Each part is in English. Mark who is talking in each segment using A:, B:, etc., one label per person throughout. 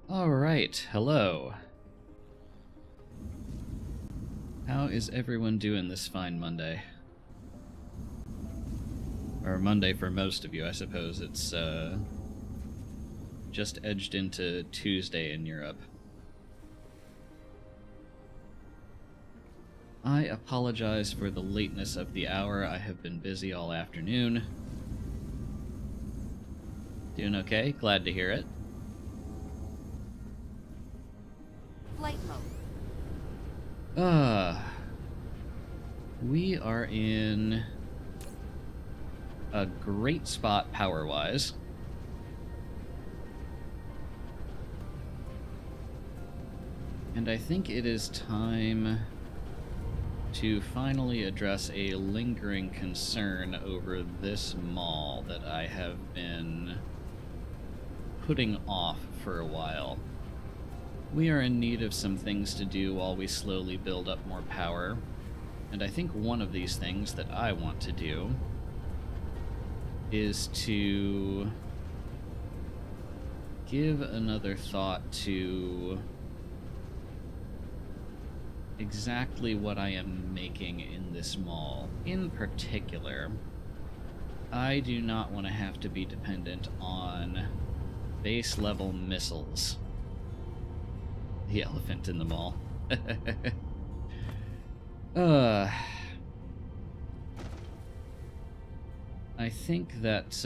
A: Alright, hello. How is everyone doing this fine Monday? Or Monday for most of you, I suppose. It's just edged into Tuesday in Europe. I apologize for the lateness of the hour. I have been busy all afternoon. Doing okay? Glad to hear it.
B: Flight mode.
A: We are in a great spot power-wise. And I think it is time to finally address a lingering concern over this mall that I have been putting off for a while. We are in need of some things to do while we slowly build up more power, and I think one of these things that I want to do is to give another thought to exactly what I am making in this mall. In particular, I do not want to have to be dependent on base level missiles. The elephant in the mall. I think that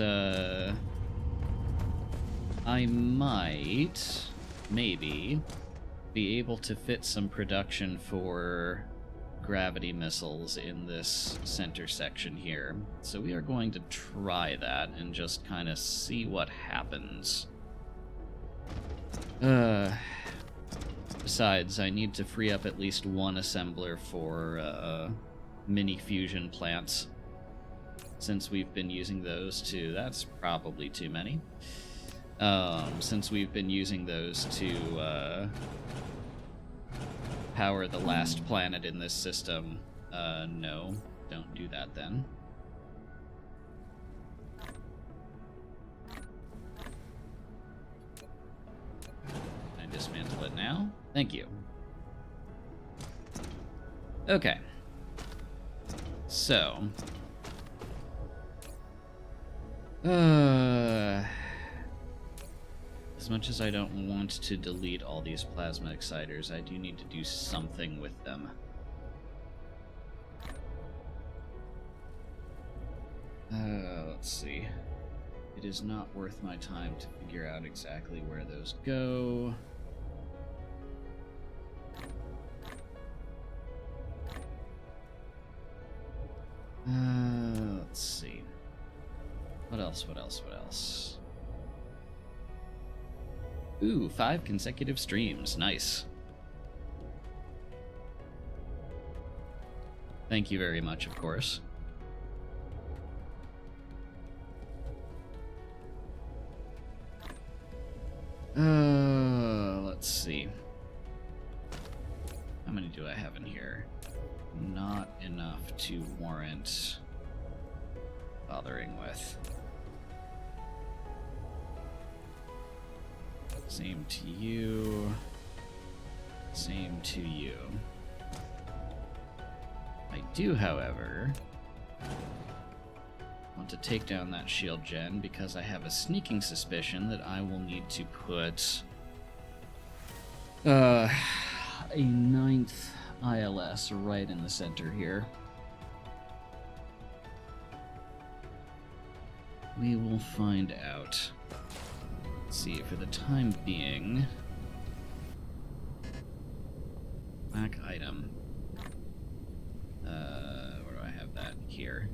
A: I might, maybe, be able to fit some production for gravity missiles in this center section here. So we are going to try that and just kind of see what happens. Besides, I need to free up at least one assembler for mini fusion plants, since we've been using those to... That's probably too many. Since we've been using those to power the last planet in this system. No, don't do that then. Can I dismantle it now? Thank you. Okay. So... as much as I don't want to delete all these plasma exciters, I do need to do something with them. Let's see. It is not worth my time to figure out exactly where those go. Let's see. What else? Ooh, 5 consecutive streams. Nice. Thank you very much, of course. Let's see. How many do I have in here? Not enough to warrant bothering with. Same to you. Same to you. I do, however, want to take down that shield gen because I have a sneaking suspicion that I will need to put a 9th ILS right in the center here. We will find out. Let's see, for the time being... Black item. Where do I have that? Here.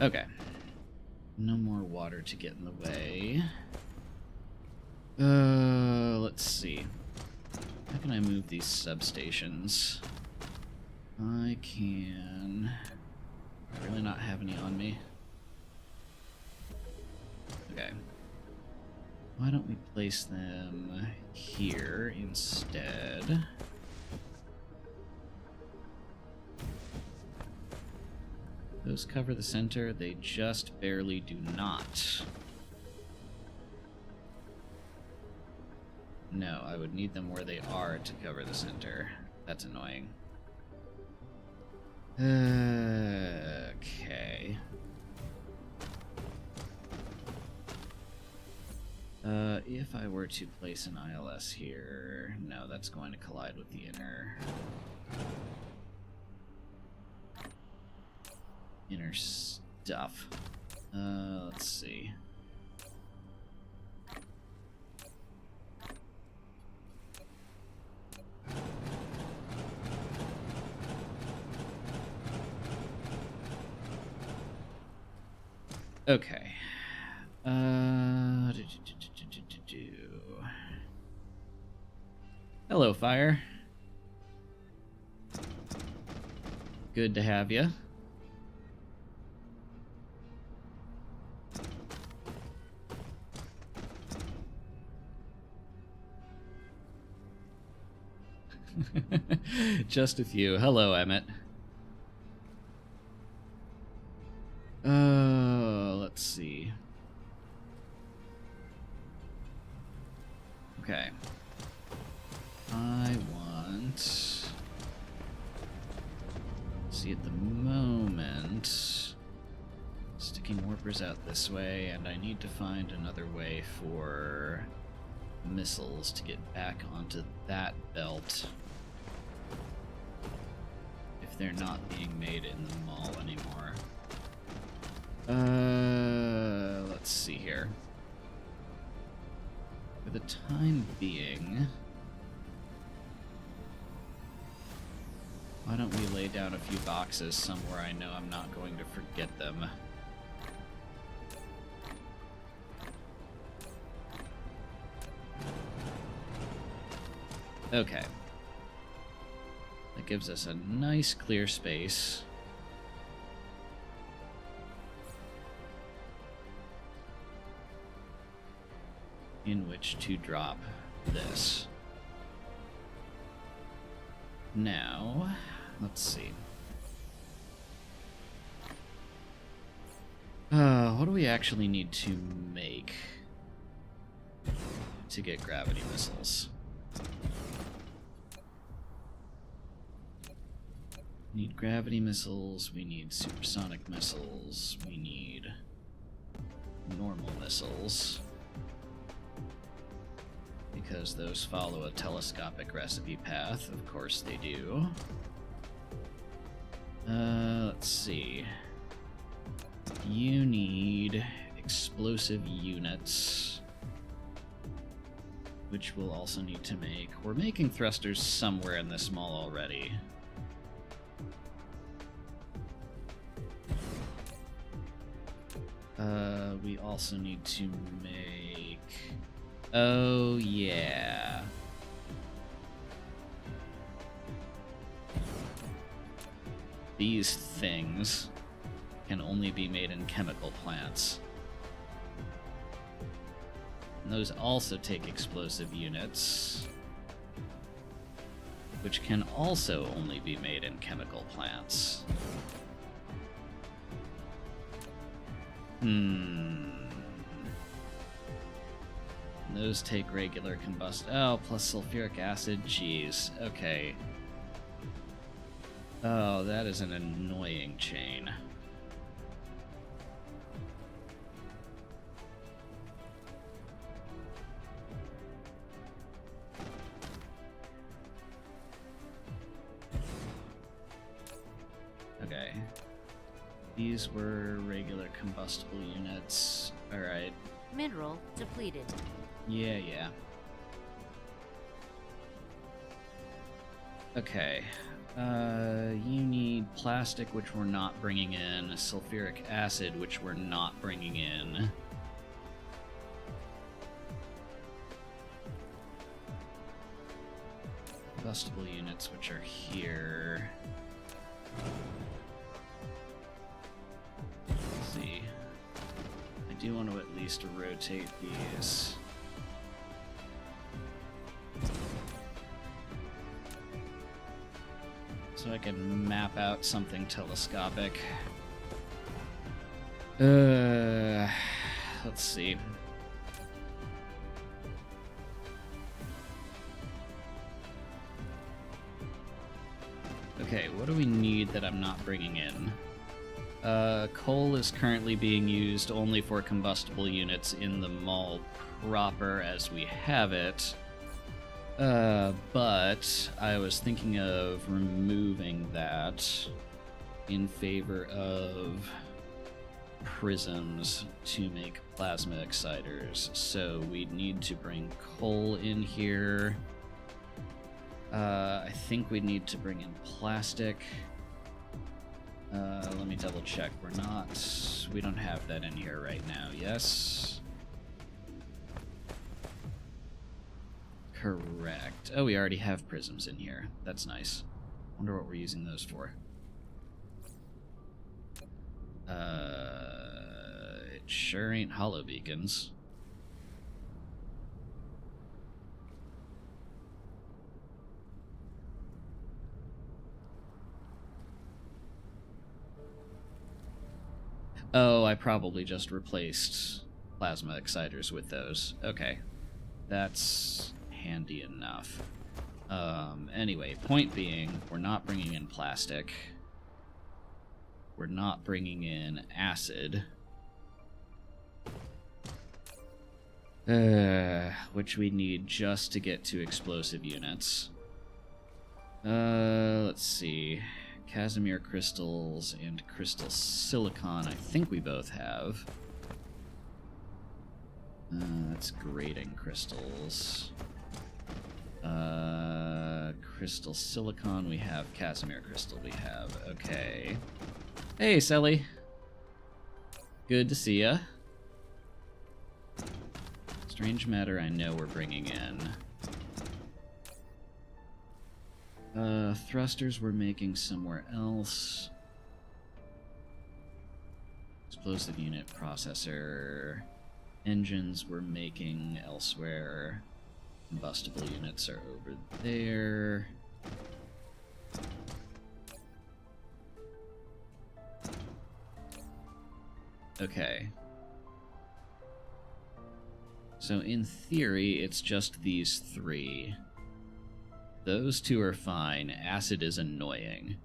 A: Okay. No more water to get in the way. Let's see. How can I move these substations? I can... really not have any on me. Okay. Why don't we place them here instead? those cover the center? They just barely do not. No, I would need them where they are to cover the center. That's annoying. Okay. If I were to place an ILS here, no, that's going to collide with the inner stuff. Let's see. Okay. Hello, Fire. Good to have you. Just a few. Hello, Emmett. Let's see. Okay. I want... See, at the moment... Sticking warpers out this way, and I need to find another way for missiles to get back onto that belt if they're not being made in the mall anymore. Let's see here. For the time being, why don't we lay down a few boxes somewhere I know I'm not going to forget them. Okay. That gives us a nice clear space. In which to drop this. Now, let's see. What do we actually need to make to get gravity missiles? We need gravity missiles, we need supersonic missiles, we need normal missiles. Because those follow a telescopic recipe path, of course they do. Let's see. You need explosive units, which we'll also need to make. We're making thrusters somewhere in this mall already. We also need to make... Oh, yeah. These things can only be made in chemical plants. And those also take explosive units, which can also only be made in chemical plants. Those take regular combust. Oh, plus sulfuric acid. Jeez. Okay. Oh, that is an annoying chain. Okay. These were regular combustible units. Alright.
B: Mineral depleted.
A: Yeah. Okay. You need plastic, which we're not bringing in. Sulfuric acid, which we're not bringing in. Combustible units, which are here. Let's see. I do want to at least rotate these. So I can map out something telescopic. Let's see. Okay, what do we need that I'm not bringing in? Coal is currently being used only for combustible units in the mall proper as we have it. But I was thinking of removing that in favor of prisms to make plasma exciters. So we'd need to bring coal in here. I think we need to bring in plastic. Let me double check. We don't have that in here right now. Yes? Correct. Oh, we already have prisms in here. That's nice. Wonder what we're using those for. It sure ain't hollow beacons. Oh, I probably just replaced plasma exciters with those. Okay. That's handy enough. Anyway, point being, we're not bringing in plastic. We're not bringing in acid. Which we need just to get to explosive units. Let's see. Casimir crystals and crystal silicon, I think we both have. That's grating crystals. Crystal silicon we have, Casimir crystal we have. Okay. Hey, Sally. Good to see ya. Strange matter I know we're bringing in. Thrusters we're making somewhere else. Explosive unit processor. Engines we're making elsewhere. Combustible units are over there. Okay. So in theory, it's just these three. Those two are fine. Acid is annoying,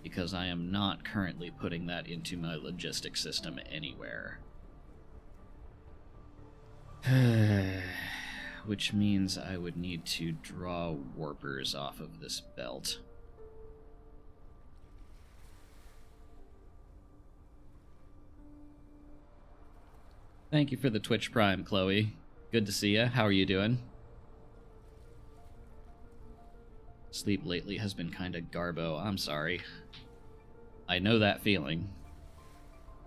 A: because I am not currently putting that into my logistics system anywhere. Which means I would need to draw warpers off of this belt. Thank you for the Twitch Prime, Chloe. Good to see ya. How are you doing? Sleep lately has been kinda garbo. I'm sorry. I know that feeling.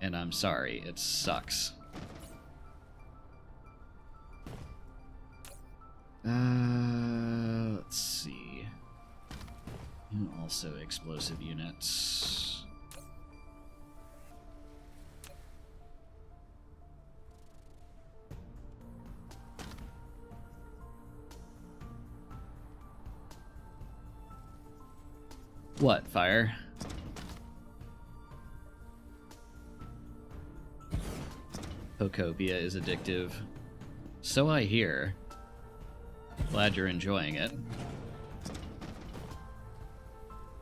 A: And I'm sorry. It sucks. Let's see. And also explosive units. What, fire? Pocopia is addictive. So I hear. Glad you're enjoying it.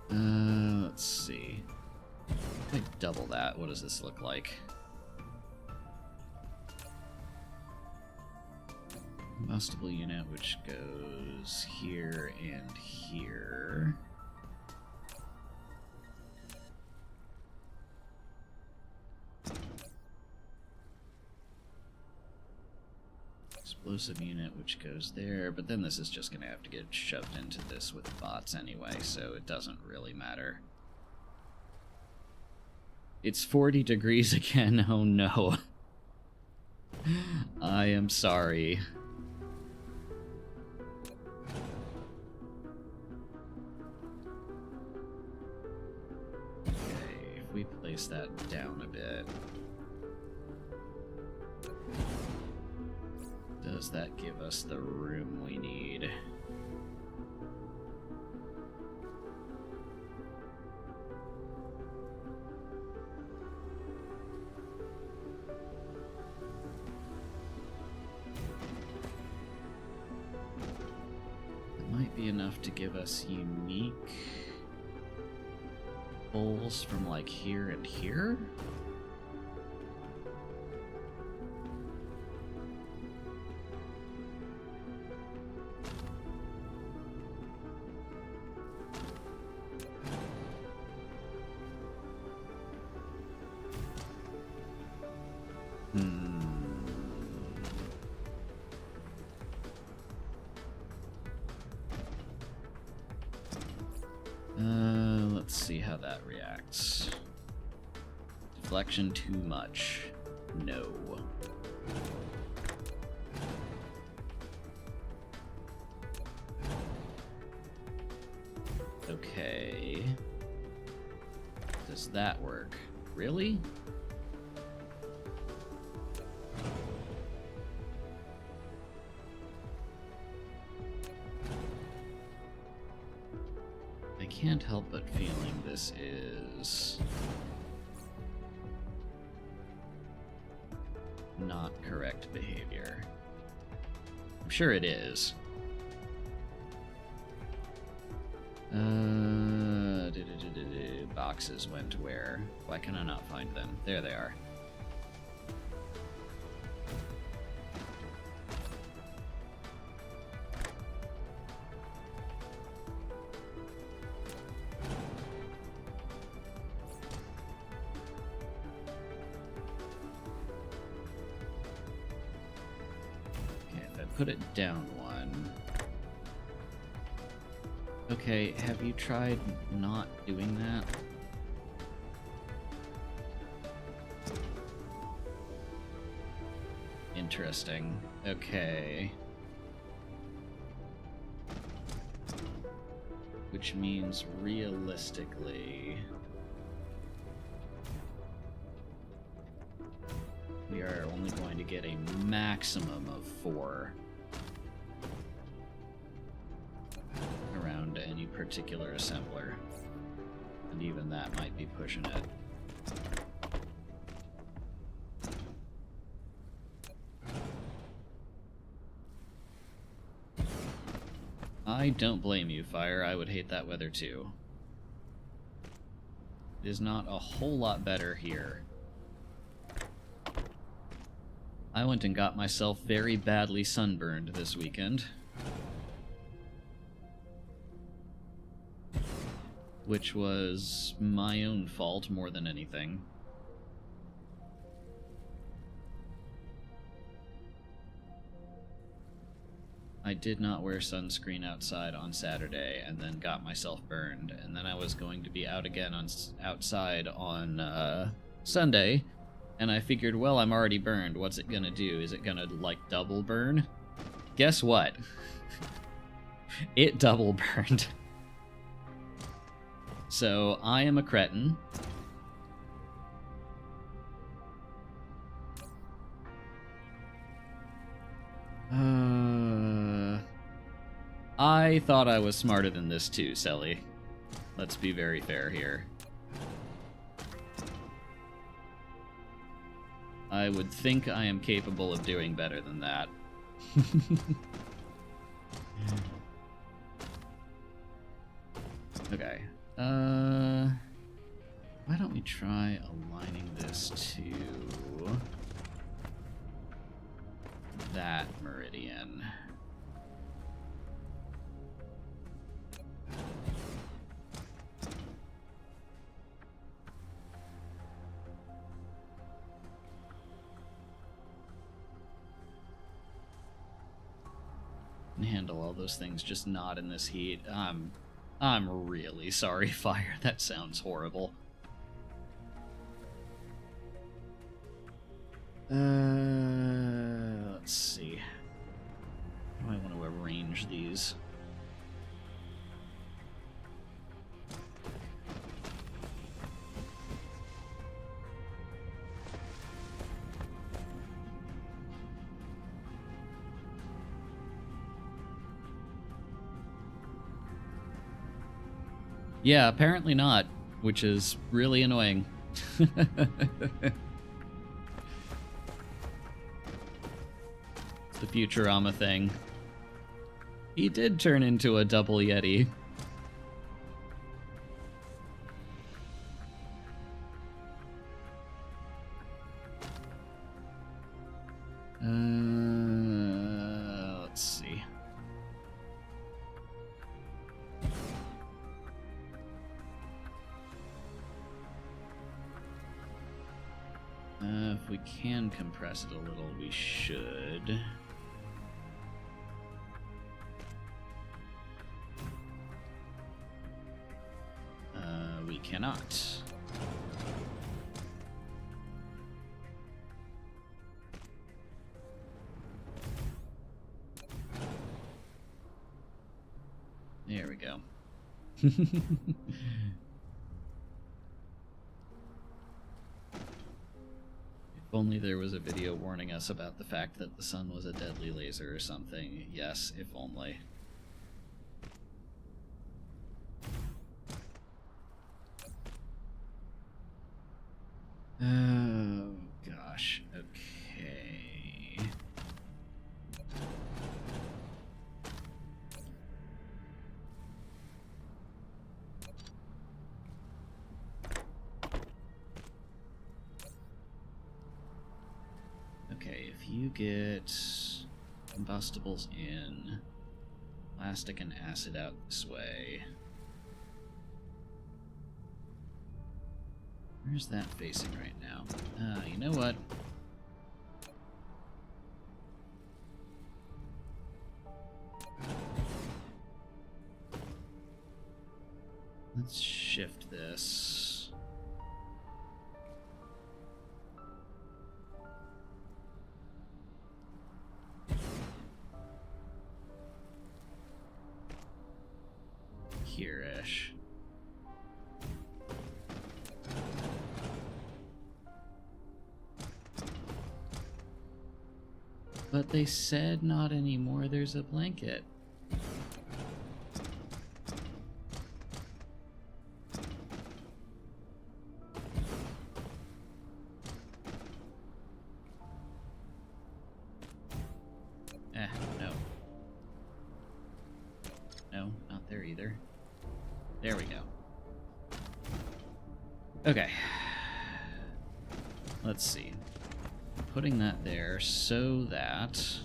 A: Let's see. If I double that, what does this look like? Combustible unit, which goes here and here. Explosive unit, which goes there, but then this is just going to have to get shoved into this with bots anyway, so it doesn't really matter. It's 40 degrees again, oh no. I am sorry. Okay, if we place that down a bit. Does that give us the room we need? be enough to give us unique pulls from like here and here. Let's see how that reacts. Deflection too much. No. Okay. Does that work? Really? I can't help but feeling this is not correct behavior. I'm sure it is. Boxes went where? Why can I not find them? There they are. Put it down one. Okay, have you tried not doing that? Interesting. Okay. Which means realistically, we are only going to get a maximum of 4 around any particular assembler. And even that might be pushing it. I don't blame you, Fire. I would hate that weather too. It is not a whole lot better here. I went and got myself very badly sunburned this weekend. Which was my own fault more than anything. I did not wear sunscreen outside on Saturday and then got myself burned, and then I was going to be out again outside on Sunday, and I figured, well, I'm already burned. What's it gonna do? Is it gonna, like, double burn? Guess what? It double burned. So, I am a cretin. I thought I was smarter than this too, Selly. Let's be very fair here. I would think I am capable of doing better than that. Okay. Why don't we try aligning this to that meridian? Handle all those things, just not in this heat. I'm really sorry, Fire. That sounds horrible. Let's see. How do I want to arrange these? Yeah, apparently not, which is really annoying. It's the Futurama thing. He did turn into a double Yeti. Let's see. If we can compress it a little, we should. We cannot. There we go. If only there was a video warning us about the fact that the sun was a deadly laser or something. Yes, if only. Oh, gosh. Okay. Okay, if you get combustibles in, plastic and acid out this way. Where's that facing right now? You know what? Let's shift this. Here-ish. But they said not anymore, there's a blanket. No. No, not there either. There we go. Okay. Let's see. Putting that there so that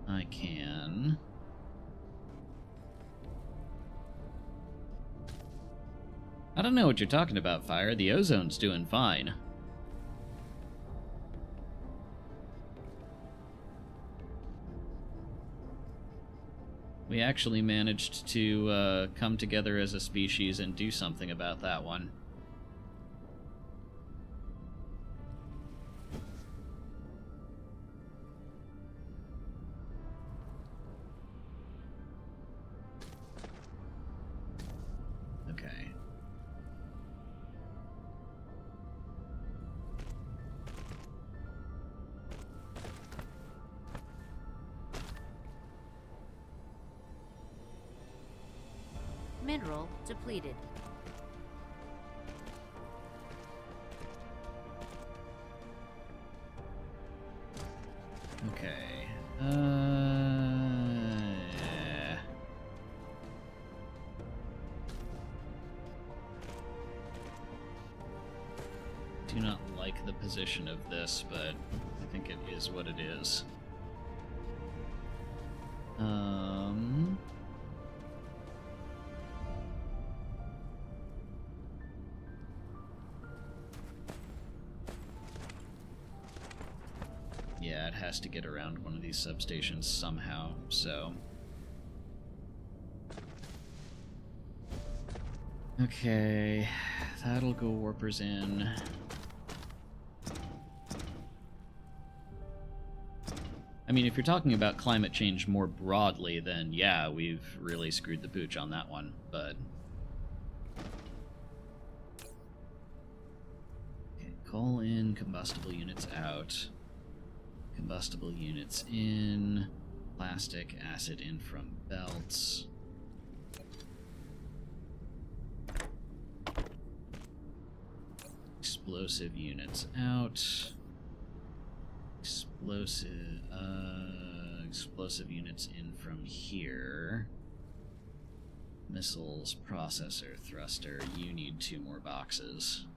A: I can I don't know what you're talking about, Fire. The ozone's doing fine. We actually managed to come together as a species and do something about that one. Okay.
B: Mineral depleted.
A: Okay. Do not like the position of this, but I think it is what it is. Yeah, it has to get around one of these substations somehow, so... Okay, that'll go warpers in. I mean, if you're talking about climate change more broadly, then yeah, we've really screwed the pooch on that one, but... Okay, call in, combustible units out. Combustible units in, plastic, acid in from belts. Explosive units out. Explosive explosive units in from here. Missiles, processor, thruster. You need 2 more boxes.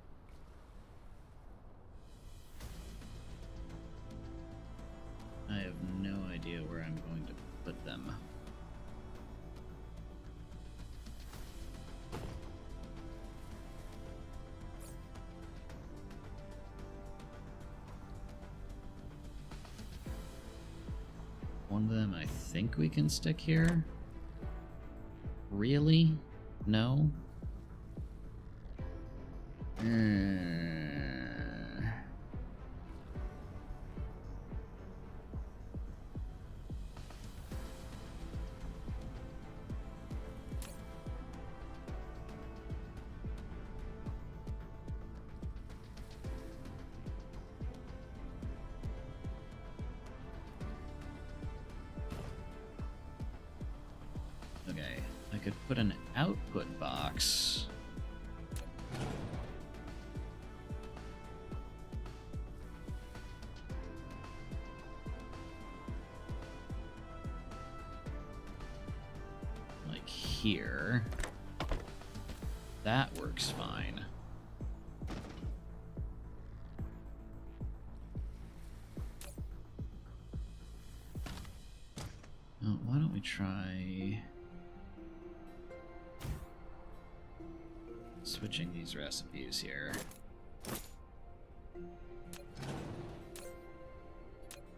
A: I have no idea where I'm going to put them. One of them I think we can stick here. Really? No? Okay, I could put an output box. Like here. That works fine. Oh, why don't we try switching these recipes here.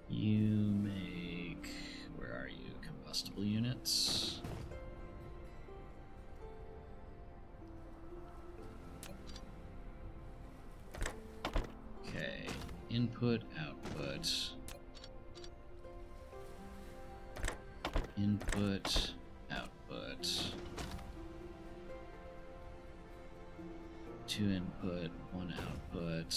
A: You make... where are you? Combustible units. Okay. Input, output. Input, output. 2 input, 1 output.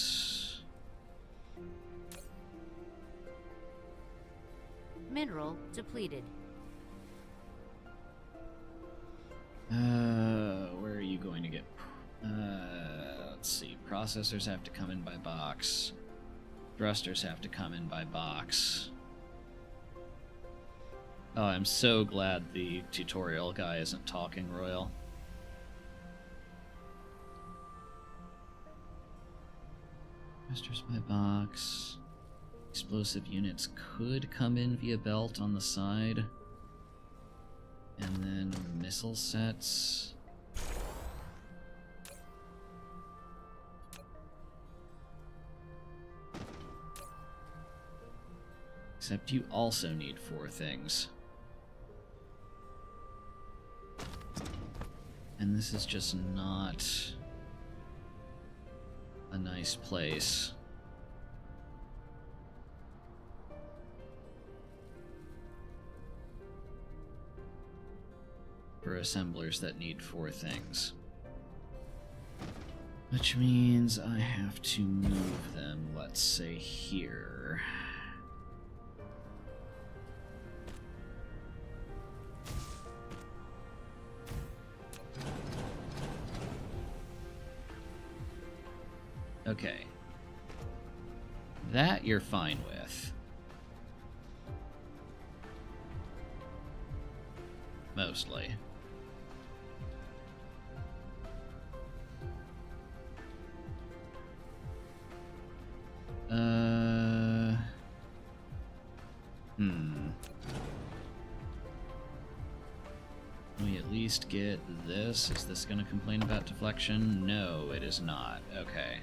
B: Mineral depleted.
A: Where are you going to get... let's see. Processors have to come in by box. Thrusters have to come in by box. Oh, I'm so glad the tutorial guy isn't talking, Royal. Thrusters by box. Explosive units could come in via belt on the side. And then missile sets. Except you also need 4 things. And this is just not a nice place. For assemblers that need 4 things. Which means I have to move them, let's say, here. Okay. That you're fine with. Mostly. We at least get this. Is this going to complain about deflection? No, it is not. Okay.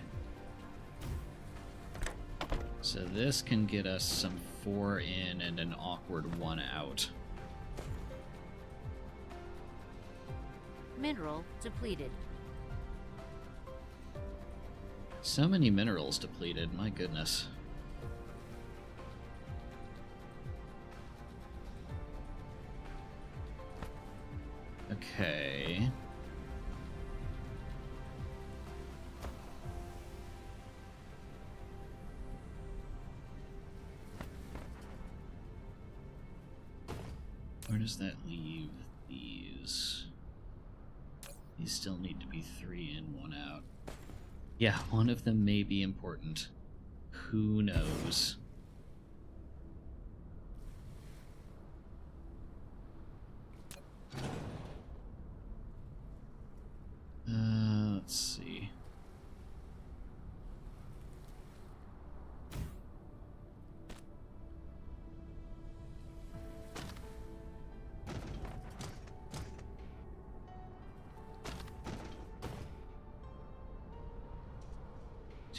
A: So this can get us some 4 in and an awkward 1 out.
B: Mineral depleted.
A: So many minerals depleted, my goodness. Okay. Where does that leave these? These still need to be 3 in, 1 out. Yeah, one of them may be important. Who knows?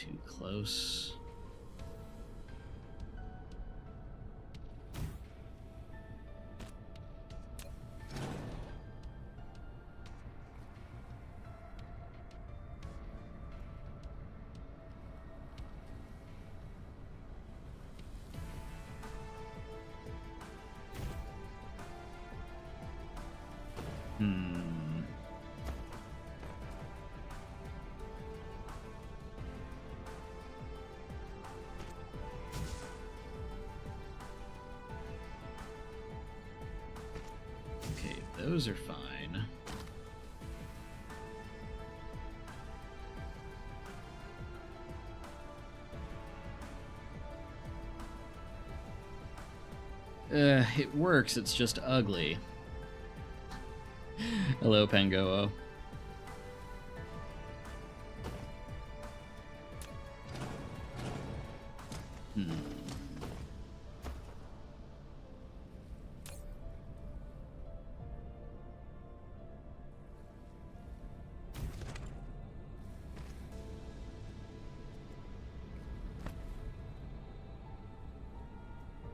A: Too close. Okay, those are fine. It works, it's just ugly. Hello, Pangoo.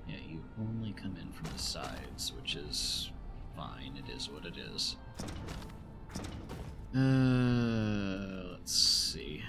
A: Yeah, you only come in from the sides, which is fine. It is what it is. Let's see.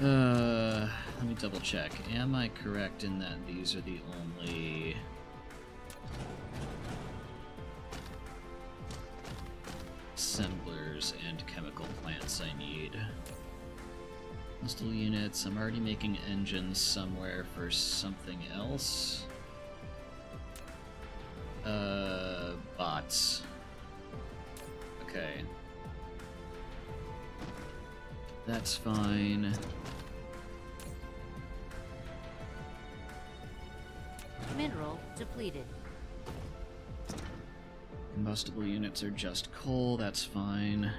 A: Let me double check. Am I correct in that these are the only assemblers and chemical plants I need? Postal units. I'm already making engines somewhere for something else. Bots. Okay. That's fine.
B: Mineral depleted.
A: Combustible units are just coal, that's fine.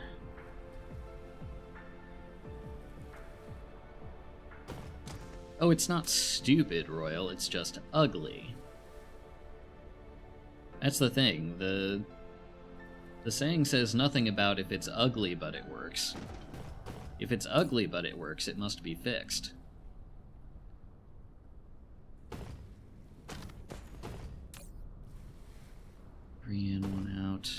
A: Oh, it's not stupid, Royal, it's just ugly. That's the thing. The saying says nothing about if it's ugly but it works. If it's ugly but it works, it must be fixed. Three in, one out.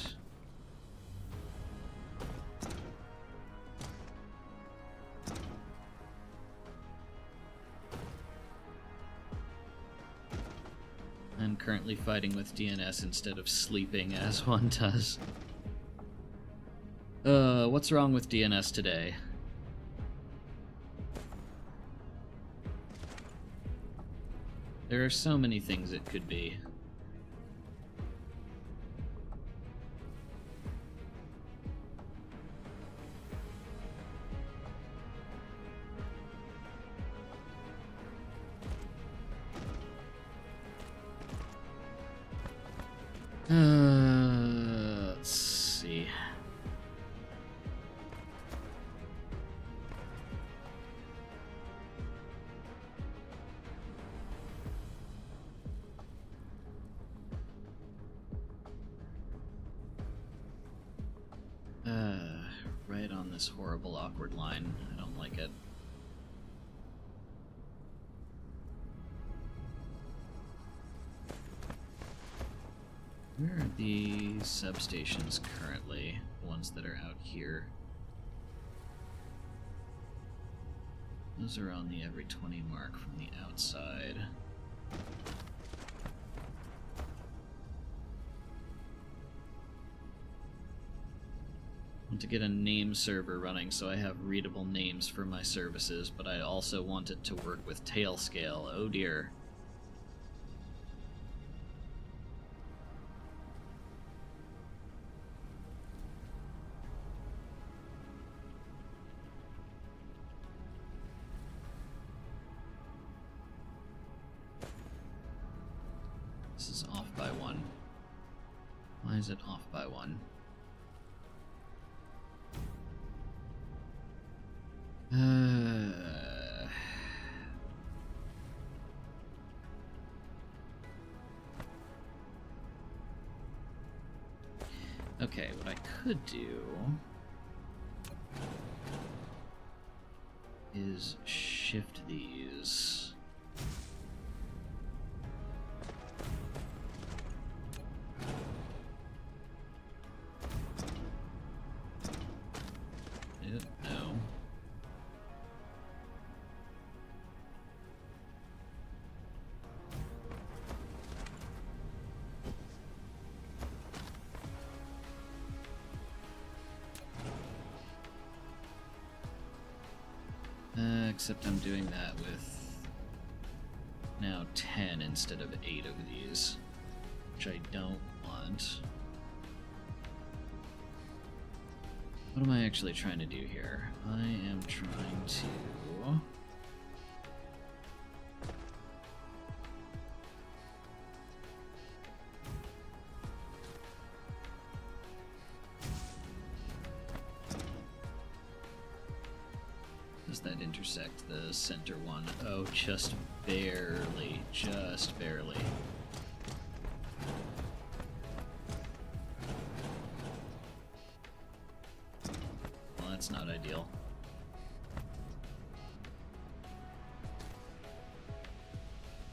A: I'm currently fighting with DNS instead of sleeping as one does. What's wrong with DNS today? There are so many things it could be. Let's see. Right on this horrible, awkward line. I don't like it. Where are the substations currently? The ones that are out here. Those are on the every 20 mark from the outside. I want to get a name server running so I have readable names for my services, but I also want it to work with Tailscale. Oh dear. This is off by one. Why is it off by one? Okay, what I could do is shift these. No. Except I'm doing that with now 10 instead of 8 of these, which I don't want. What am I actually trying to do here? I am trying to... Does that intersect the center one? Oh, just barely. Just barely. Well, that's not ideal.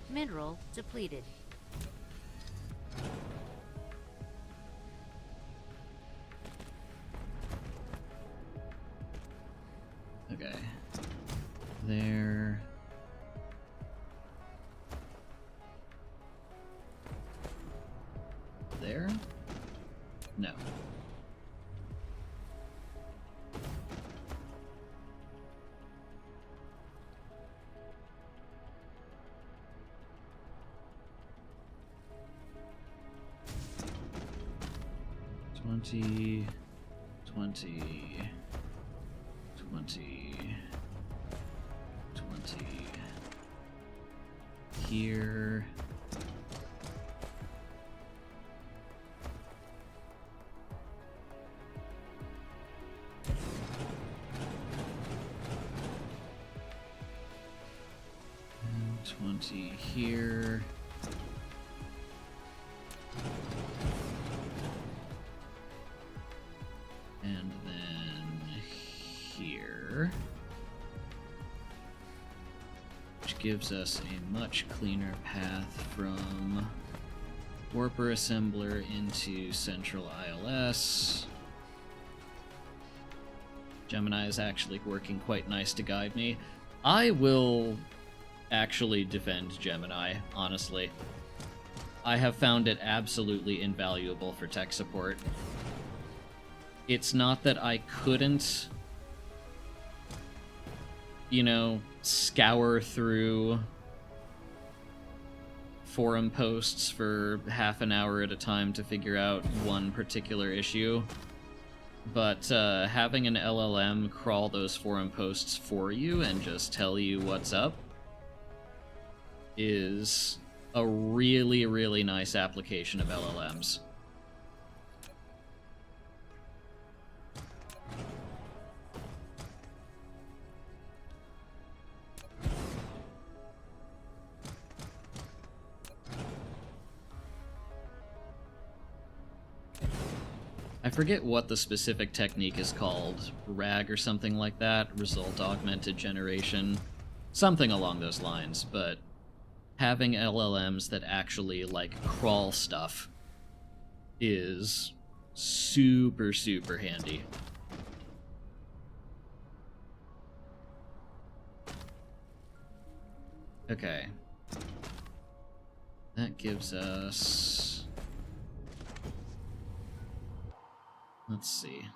B: Mineral depleted.
A: Okay. There. There? No. Twenty, 20, here. And 20 here. And then here. Which gives us a much cleaner path from Warper Assembler into Central ILS. Gemini is actually working quite nice to guide me. I will actually defend Gemini, honestly. I have found it absolutely invaluable for tech support. It's not that I couldn't, you know, scour through forum posts for half an hour at a time to figure out one particular issue, but having an LLM crawl those forum posts for you and just tell you what's up is a really, really nice application of LLMs. I forget what the specific technique is called, RAG or something like that, Result Augmented Generation, something along those lines, but having LLMs that actually, like, crawl stuff is super, super handy. Okay. That gives us... Let's see.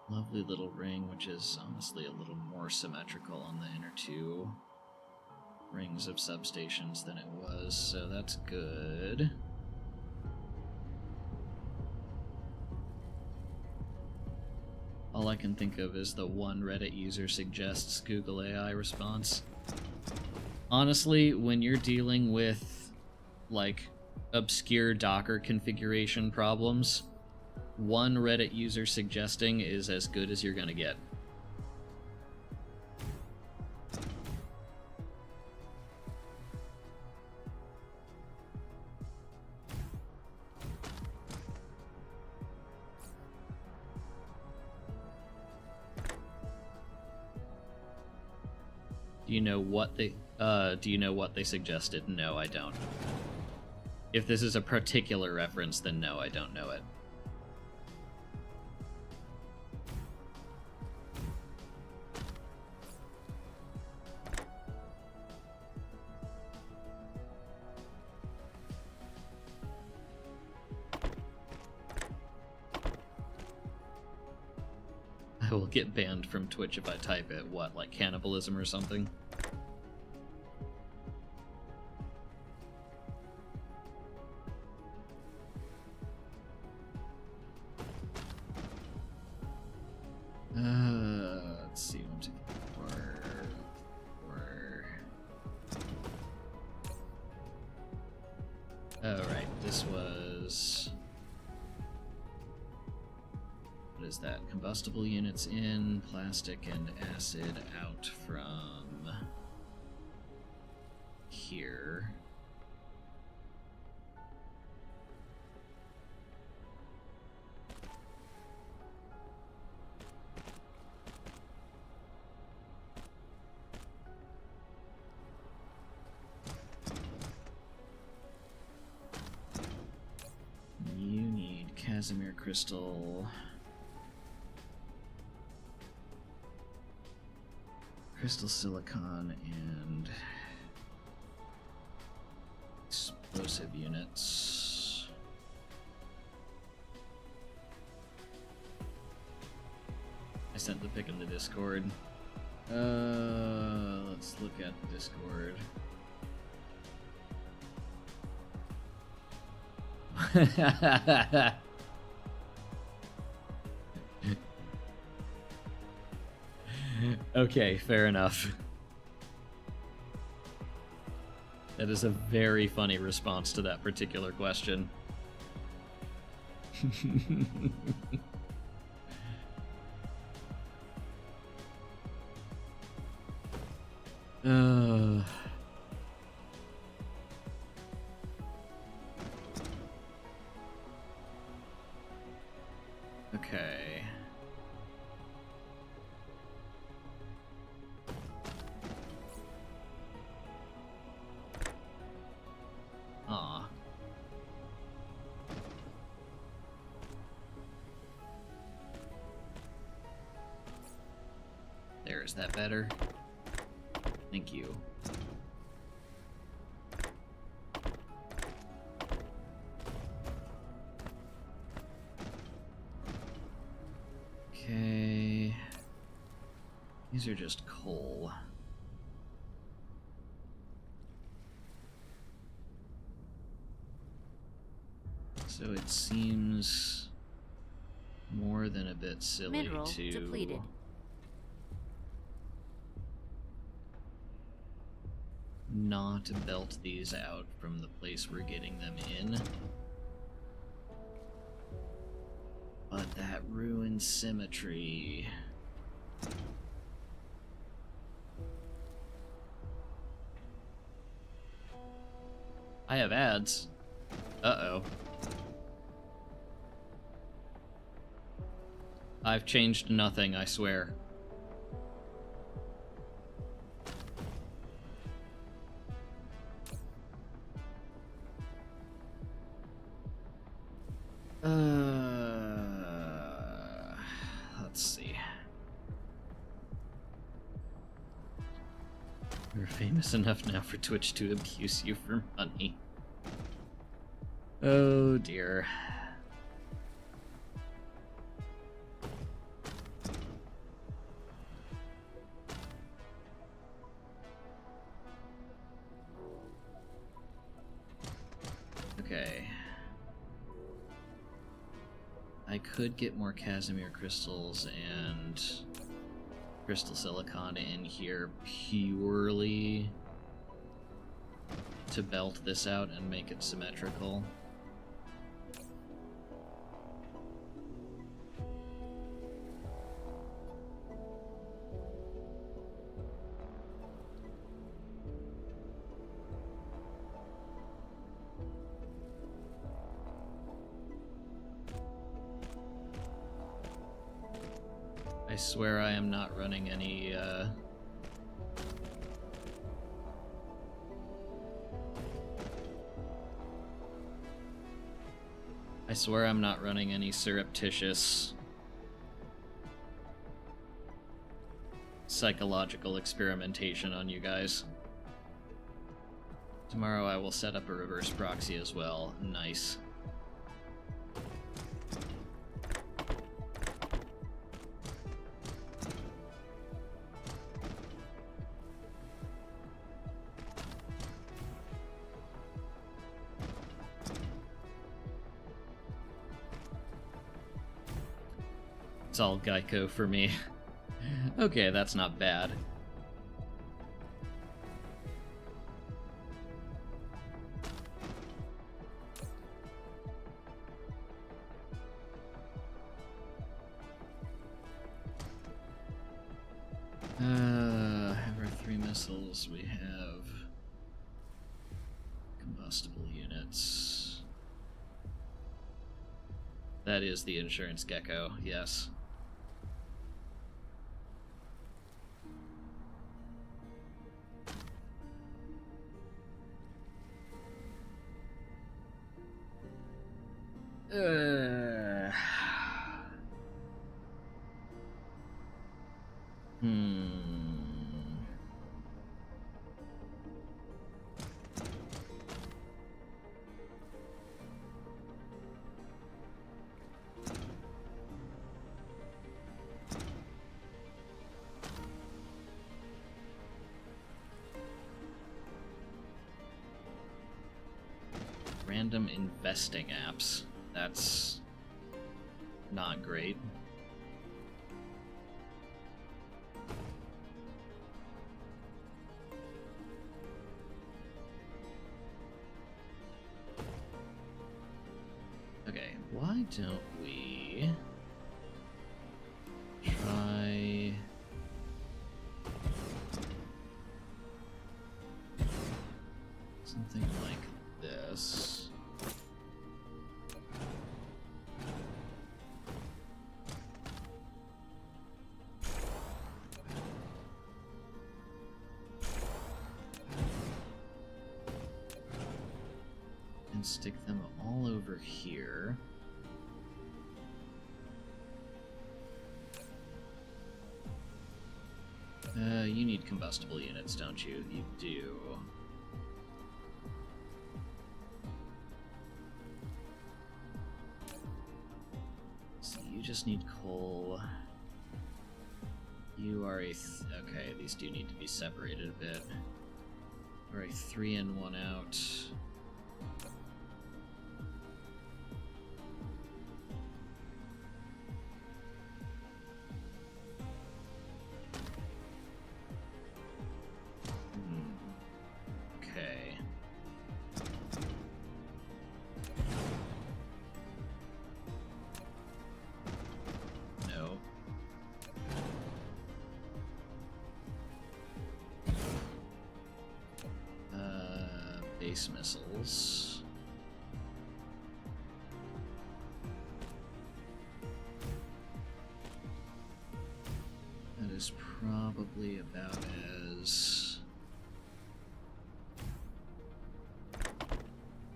A: Lovely little ring, which is honestly a little more symmetrical on the inner two rings of substations than it was, so that's good. All I can think of is the one Reddit user suggests Google AI response. Honestly, when you're dealing with, like, obscure Docker configuration problems, one Reddit user suggesting is as good as you're gonna get. Do you know what they suggested? No, I don't. If this is a particular reference, then no, I don't know it. I will get banned from Twitch if I type it. What, like cannibalism or something? Let's see. 1, 2, 4. Oh, right. This was... What is that? Combustible units in, plastic and acid out from here. You need Casimir crystal. Crystal silicon and explosive units. I sent the pic in the Discord. Let's look at the Discord. Okay, fair enough. That is a very funny response to that particular question. Okay. Aw. There, is that better? Thank you. Okay. These are just coal. So it seems more than a bit silly
B: Mineral
A: to
B: depleted.
A: not belt these out from the place we're getting them in. But that ruined symmetry. I have ads. Uh-oh. I've changed nothing, I swear. Let's see. You're famous enough now for Twitch to abuse you for money. Oh dear. Okay. I could get more Casimir crystals and crystal silicon in here purely to belt this out and make it symmetrical. I swear I am not running any I swear I'm not running any surreptitious psychological experimentation on you guys. Tomorrow I will set up a reverse proxy as well. Nice. It's all Geico for me. Okay, that's not bad. Have our 3 missiles, we have combustible units. That is the insurance gecko, yes. Random investing apps. That's not great. Okay, why don't we try something like this? And stick them all over here. You need combustible units, don't you? You do. So you just need coal. You are a... okay, these do need to be separated a bit. Or a 3 in, 1 out. Okay. No. Base missiles. That is probably about as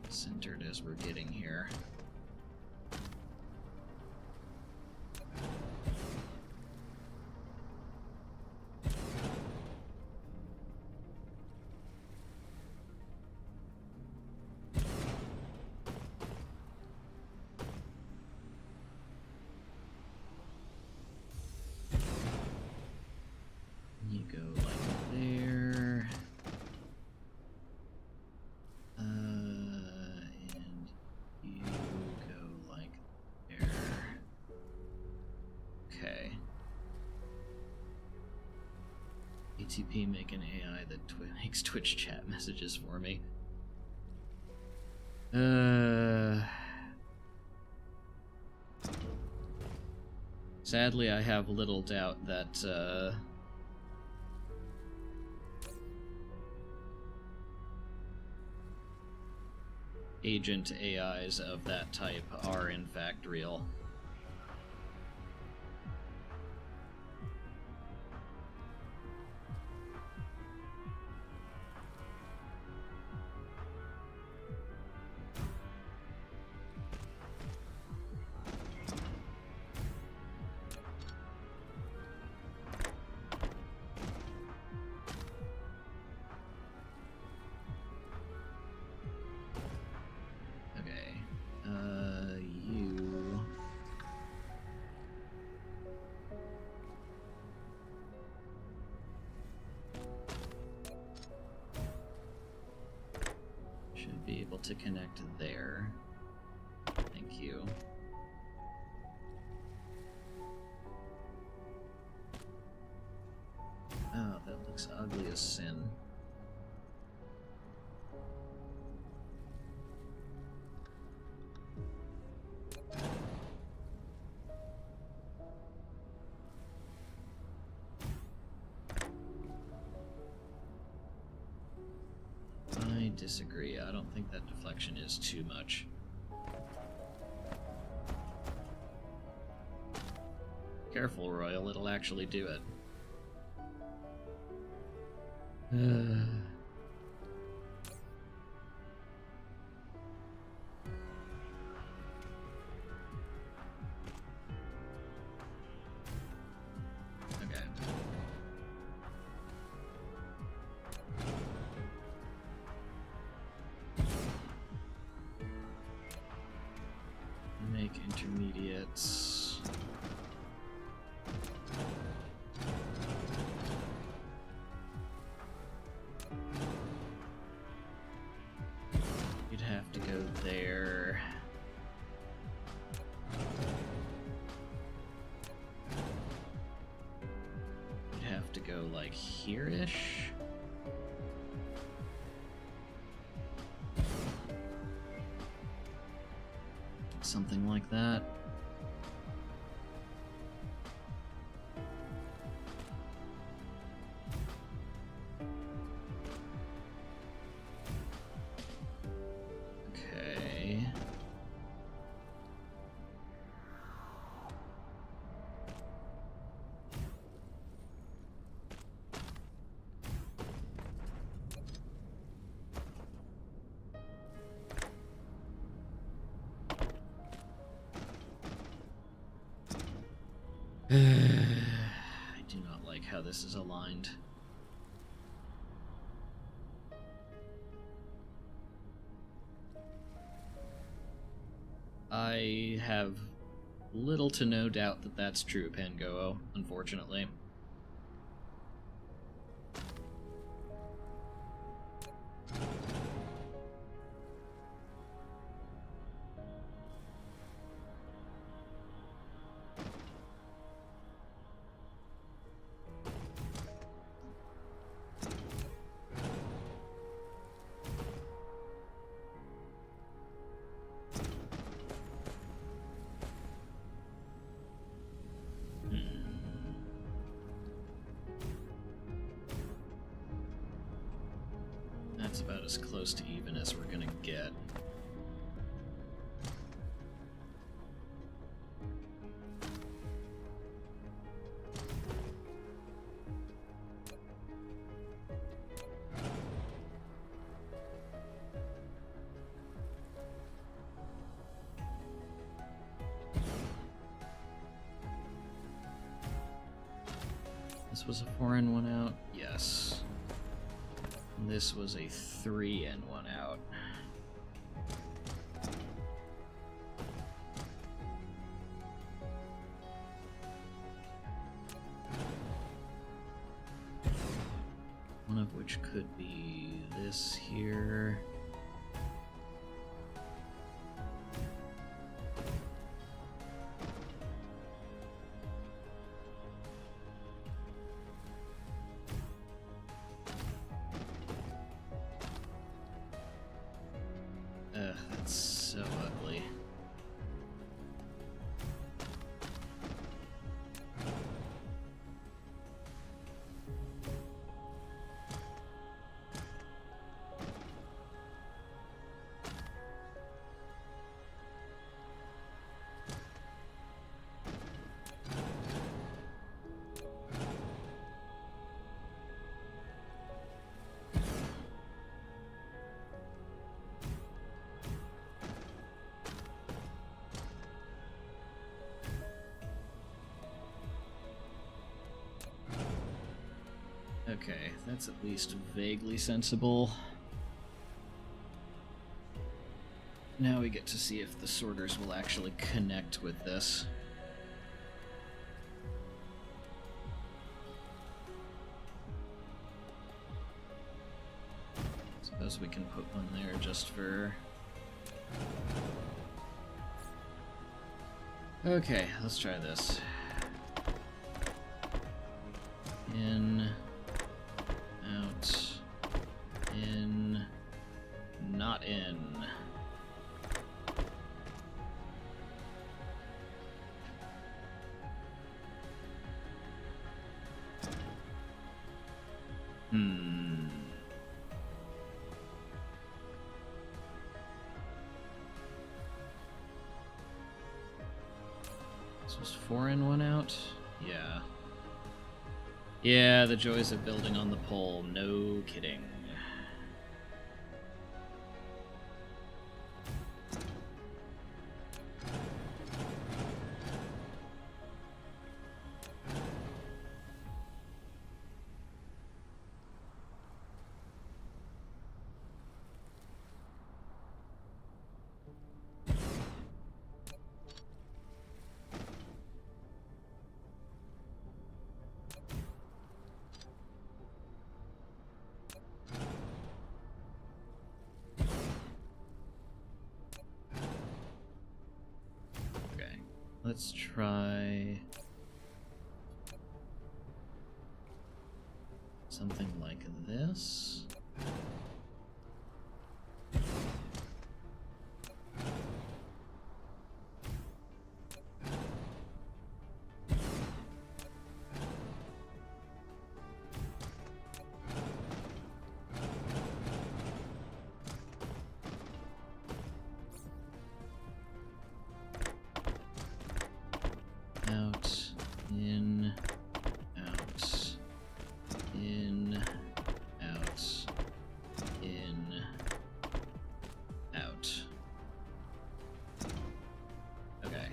A: centered as we're getting here. You go like there. And you go like there. Okay. ATP make an AI that makes Twitch chat messages for me. Sadly, I have little doubt that, agent AIs of that type are in fact real. to connect there. Thank you. Oh, that looks ugly as sin. I disagree. I don't think that deflection is too much. Careful, Royal, it'll actually do it. Okay. Make intermediates. You'd have to go there. You'd have to go like here-ish. Something like that. Okay. I do not like how this is aligned. I have little to no doubt that that's true, Pangoo, unfortunately. That's about as close to even as we're gonna get. This was a 4-in, 1 out? Yes. This was a 3-in, 1 out. One of which could be this here. That's so ugly. Okay, that's at least vaguely sensible. Now we get to see if the sorters will actually connect with this. Suppose we can put one there just for Okay, let's try this. In, out, in, not in. This was 4 in, 1 out? Yeah. Yeah, the joys of building on the pole, no kidding. Let's try something like this. Out, in, out, in, out, in, out. Okay.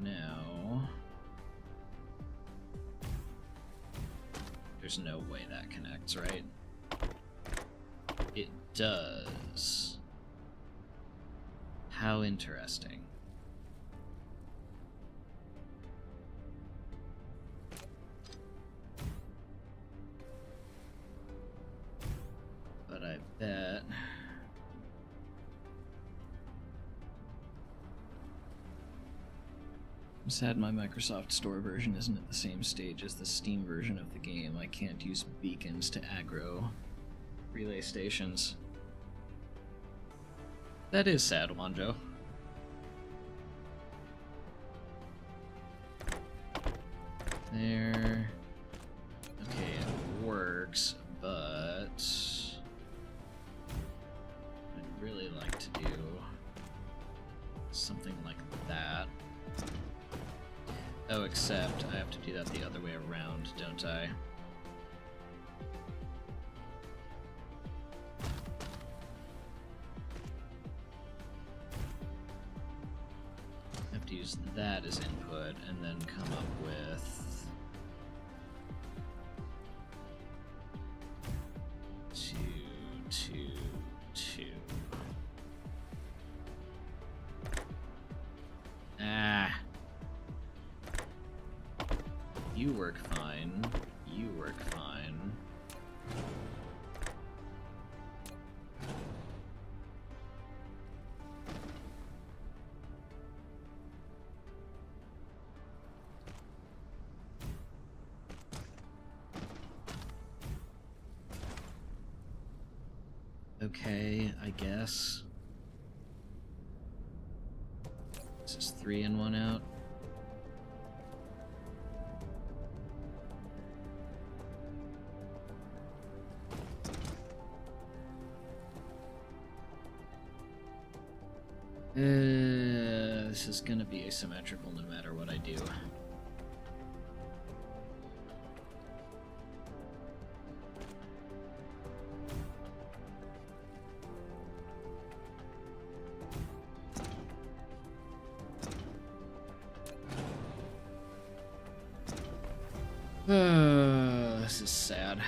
A: Now, there's no way that connects, right? It does. How interesting. But I bet I'm sad my Microsoft Store version isn't at the same stage as the Steam version of the game. I can't use beacons to aggro relay stations. That is sad, Wanjo. There. Okay, it works, but I'd really like to do something like that. Oh, except I have to do that the other way around, don't I? I have to use that as input and then come up with 2, 2, 2. Ah. You work fine. You work fine. Okay, I guess. This is 3 in, 1 out. This is gonna be asymmetrical no matter what I do. This is sad.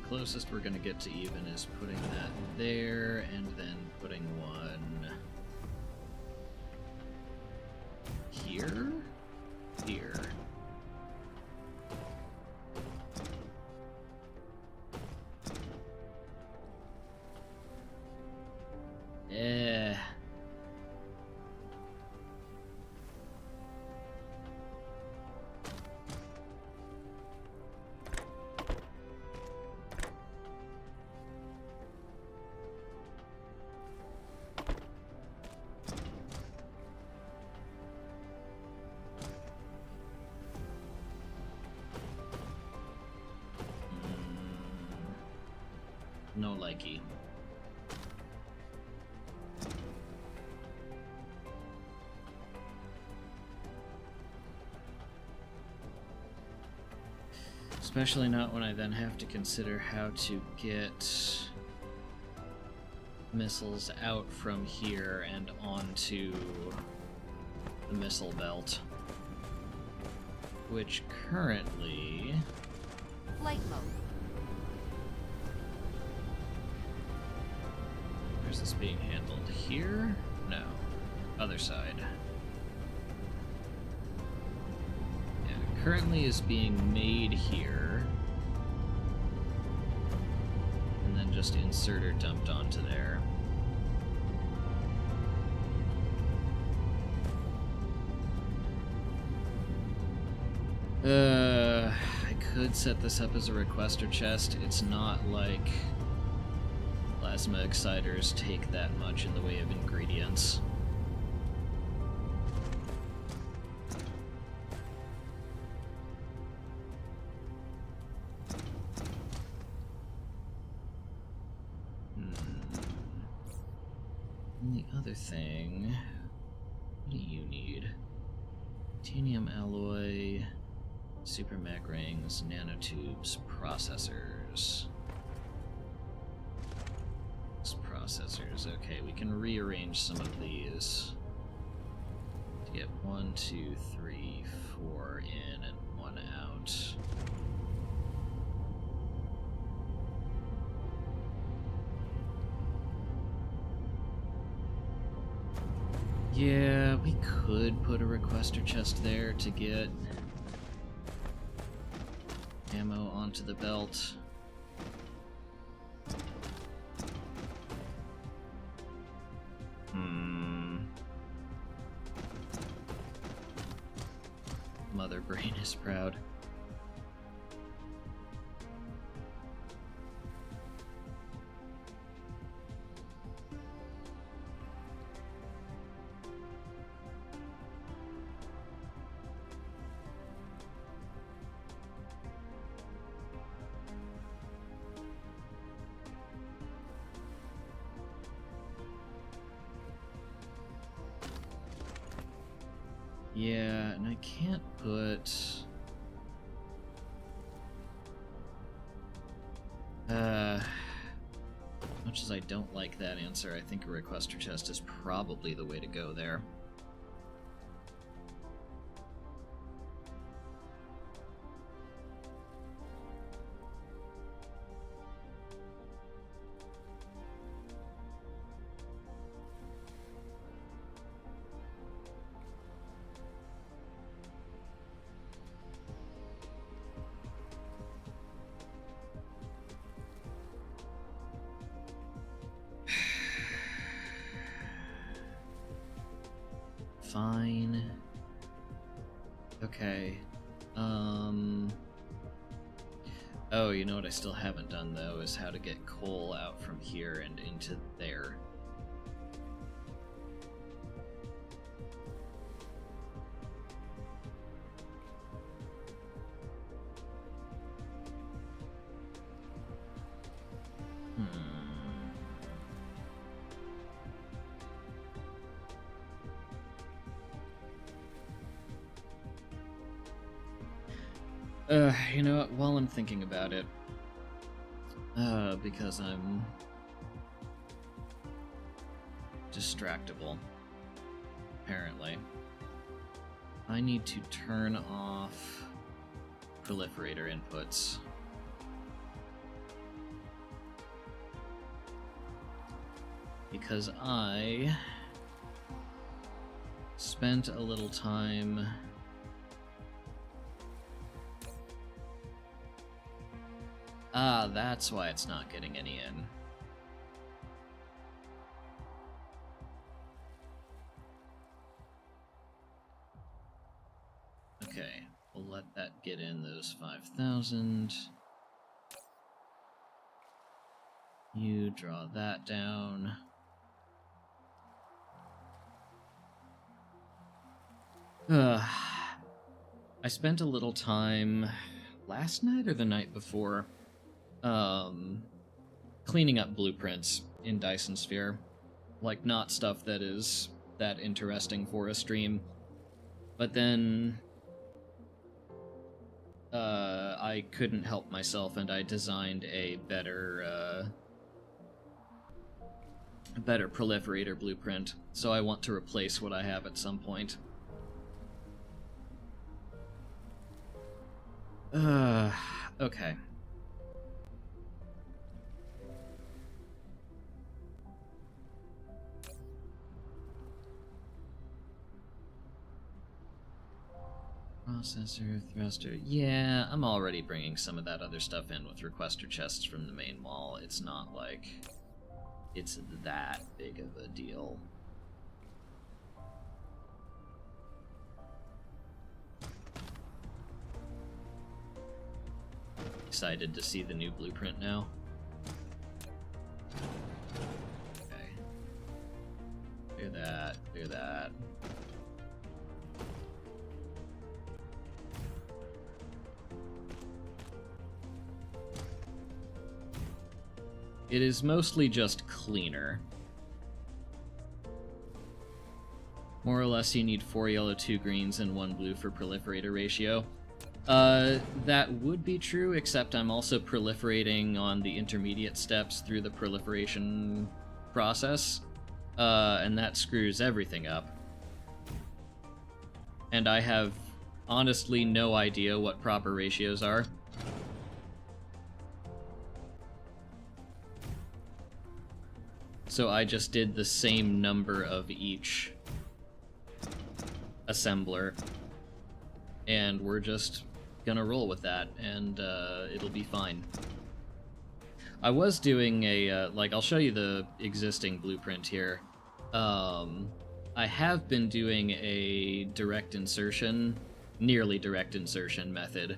A: closest we're going to get to even is putting that there, and then putting one here? Here. No likey. Especially not when I then have to consider how to get missiles out from here and onto the missile belt, which currently...
B: Flight mode.
A: Where's this being handled? Here? No. Other side. Yeah, currently is being made here. And then just inserter dumped onto there. I could set this up as a requester chest. It's not like plasma exciters take that much in the way of ingredients. And the other thing, what do you need? Titanium alloy, super mag rings, nanotubes, processors. Processors. Okay, we can rearrange some of these to get 1, 2, 3, 4 in and 1 out. Yeah, we could put a requester chest there to get ammo onto the belt. Mother brain is proud. Yeah, and I can't put... much as I don't like that answer, I think a requester chest is probably the way to go there. Fine. Okay. Oh, you know what I still haven't done, though, is how to get coal out from here and into there. You know what, while I'm thinking about it, because I'm distractible, apparently, I need to turn off proliferator inputs. because I spent a little time that's why it's not getting any in. Okay, we'll let that get in those 5,000. You draw that down. I spent a little time last night or the night before cleaning up blueprints in Dyson Sphere. Like, not stuff that is that interesting for a stream. But then I couldn't help myself and I designed a better proliferator blueprint, so I want to replace what I have at some point. Okay. Processor, thruster. Yeah, I'm already bringing some of that other stuff in with requester chests from the main mall. It's not like it's that big of a deal. Excited to see the new blueprint now. Okay. Clear that, clear that. It is mostly just cleaner. More or less you need 4 yellow, 2 greens, and 1 blue for proliferator ratio. That would be true, except I'm also proliferating on the intermediate steps through the proliferation process, and that screws everything up. And I have honestly no idea what proper ratios are. So I just did the same number of each assembler, and we're just gonna roll with that, and it'll be fine. I was doing a, like, I'll show you the existing blueprint here. I have been doing a direct insertion, nearly direct insertion method.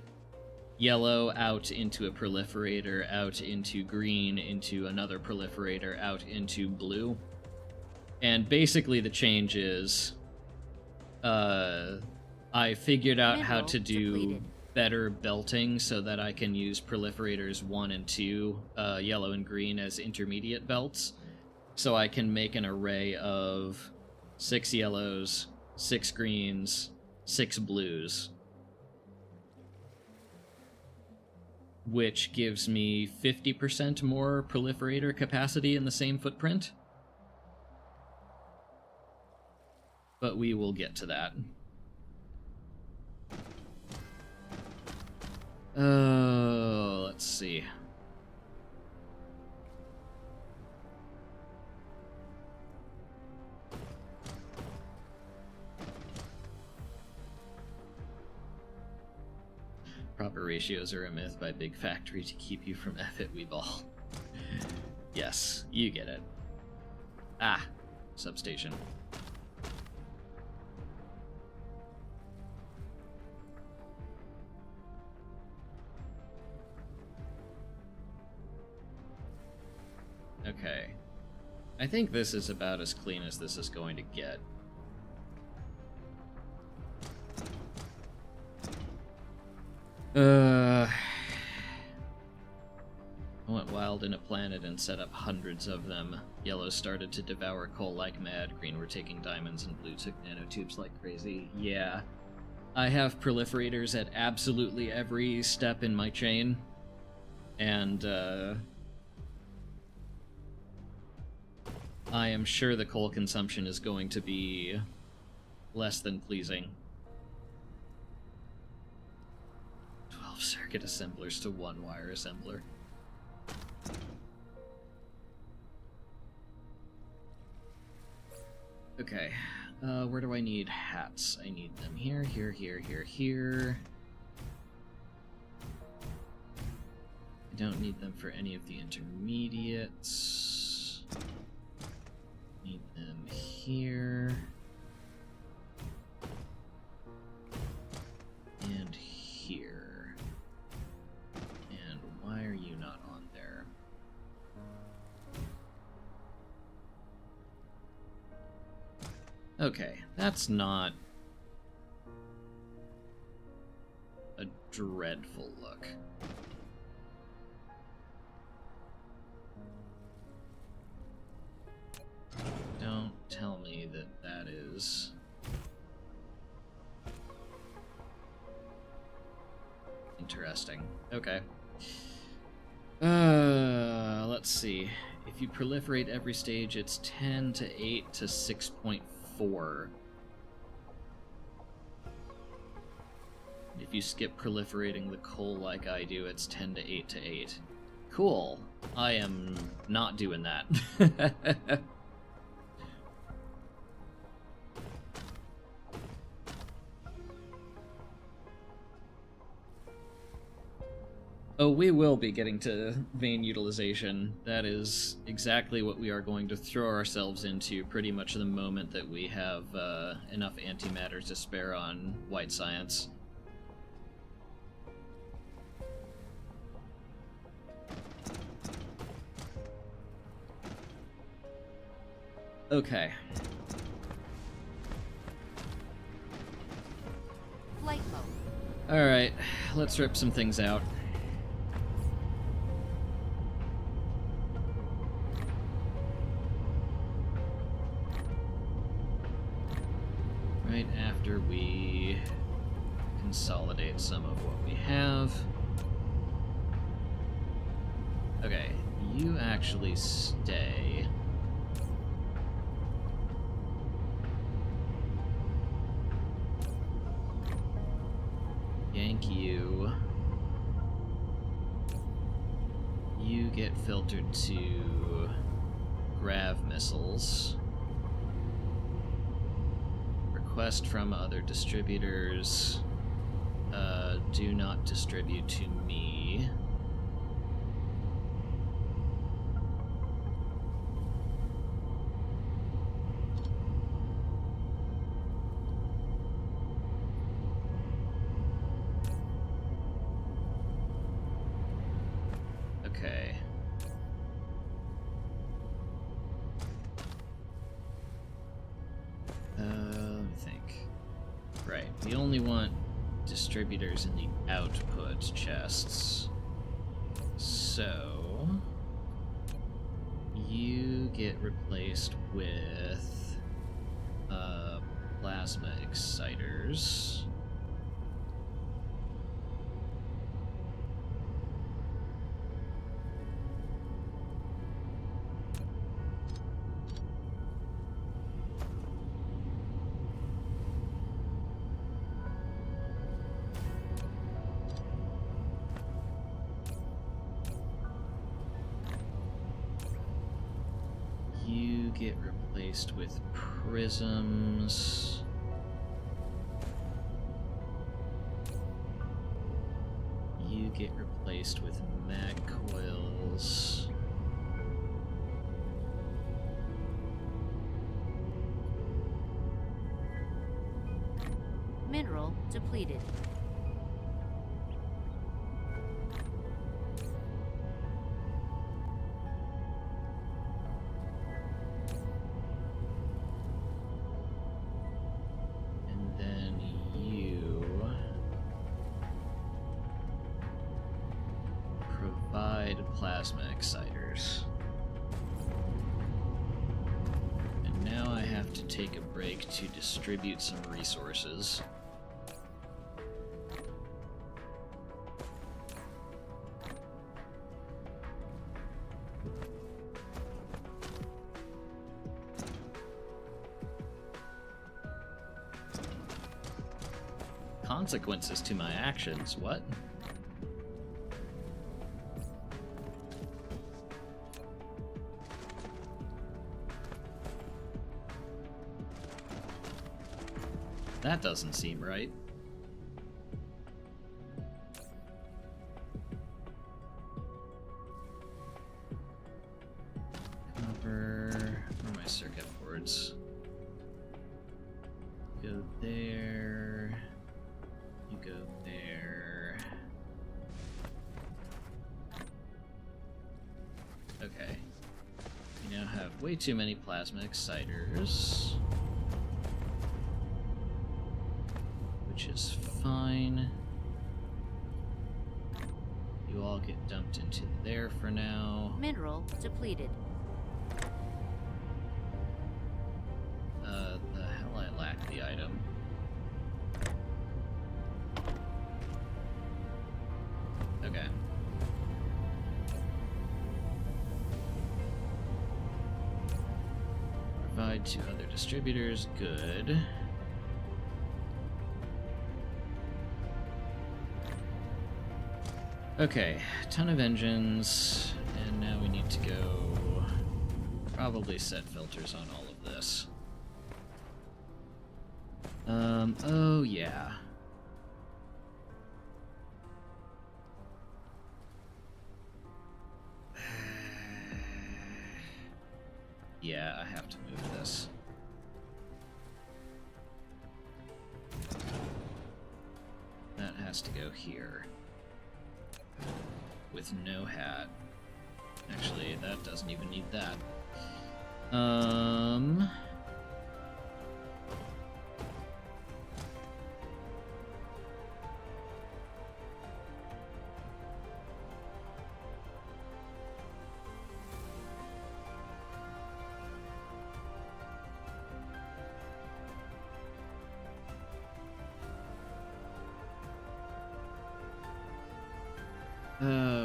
A: Yellow out into a proliferator, out into green, into another proliferator, out into blue. And basically the change is, I figured out how to do better belting so that I can use proliferators 1 and 2, yellow and green, as intermediate belts. So I can make an array of 6 yellows, 6 greens, 6 blues, which gives me 50% more proliferator capacity in the same footprint. But we will get to that. Oh, let's see. Proper ratios are a myth by Big Factory to keep you from F-it Weeball. Yes, you get it. Ah, substation. Okay. I think this is about as clean as this is going to get. I went wild in a planet and set up hundreds of them. Yellow started to devour coal like mad, green were taking diamonds, and blue took nanotubes like crazy. Yeah. I have proliferators at absolutely every step in my chain. And, I am sure the coal consumption is going to be less than pleasing. 12 circuit assemblers to 1 wire assembler. Okay, where do I need hats? I need them here, here, here, here, here. I don't need them for any of the intermediates. Need them here. And here. And why are you not on there? Okay, that's not a dreadful look. Don't tell me that that is... interesting. Okay. Let's see. If you proliferate every stage, it's 10 to 8 to 6.4. If you skip proliferating the coal like I do, it's 10 to 8 to 8. Cool. I am not doing that. Oh, we will be getting to vein utilization. That is exactly what we are going to throw ourselves into pretty much the moment that we have enough antimatter to spare on white science. Okay.
B: Flight mode.
A: Alright, let's rip some things out. Right after we consolidate some of what we have. Okay, you actually stay. Yank you. You get filtered to grav missiles. Request from other distributors. Do not distribute to me. Okay. Let me think. Right, we only want distributors in the output chests. So you get replaced with plasma exciters. You get replaced with prisms. You get replaced with mag coils.
B: Mineral depleted.
A: And then you provide plasma exciters. And now I have to take a break to distribute some resources. Consequences to my actions, what? That doesn't seem right. Copper. Where are my circuit boards? Go there. You go there. Okay. We now have way too many plasma exciters. Which is fine. You all get dumped into there for now.
B: Mineral depleted.
A: The hell I lack the item. Okay. Provide to other distributors. Good. Okay, ton of engines, and now we need to go probably set filters on all of this. Oh yeah. Yeah, I have to move this. That has to go here. With no hat. Actually, that doesn't even need that.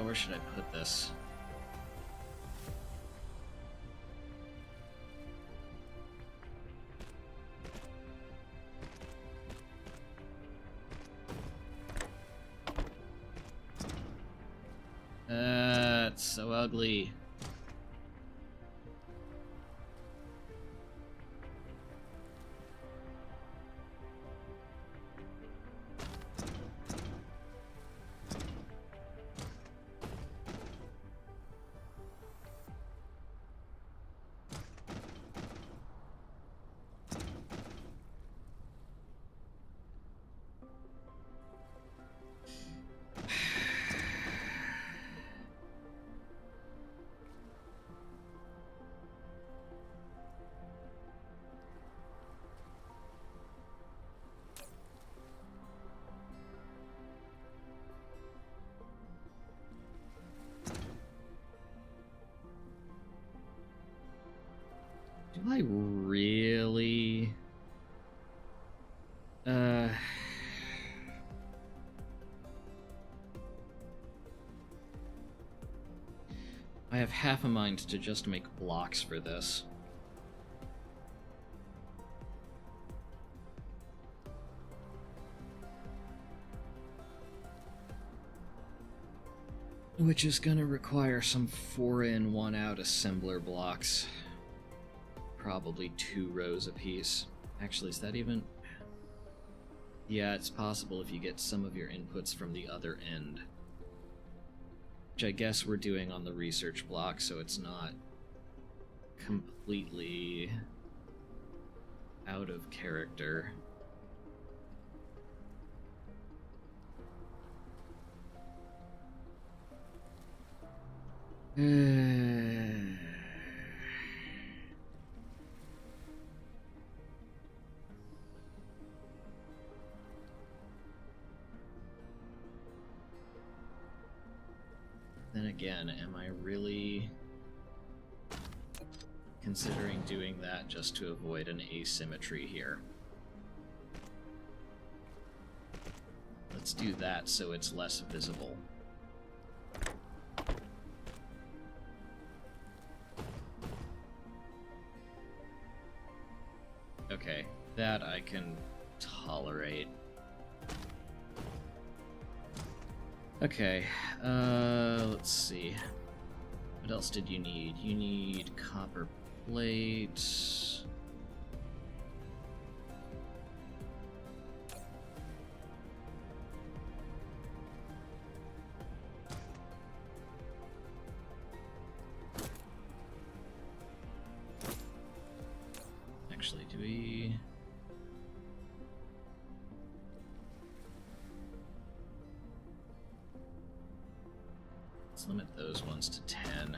A: Where should I put this? It's so ugly. Do I really? I have half a mind to just make blocks for this. Which is gonna require some 4-in, 1-out assembler blocks. Probably 2 rows apiece. Actually, is that even... Yeah, it's possible if you get some of your inputs from the other end. Which I guess we're doing on the research block, so it's not completely out of character. Then again, am I really considering doing that just to avoid an asymmetry here? Let's do that so it's less visible. Okay, that I can tolerate. Okay, let's see. What else did you need? You need copper plates. Actually, do we... Let's limit those ones to 10.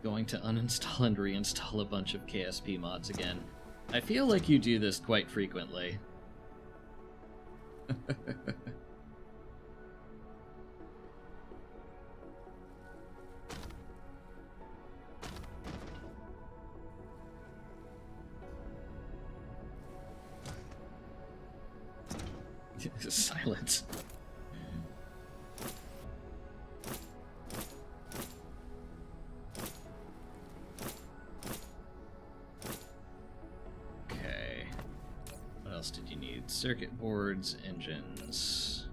A: Going to uninstall and reinstall a bunch of KSP mods again. I feel like you do this quite frequently. Silence. Did you need? Circuit boards, engines.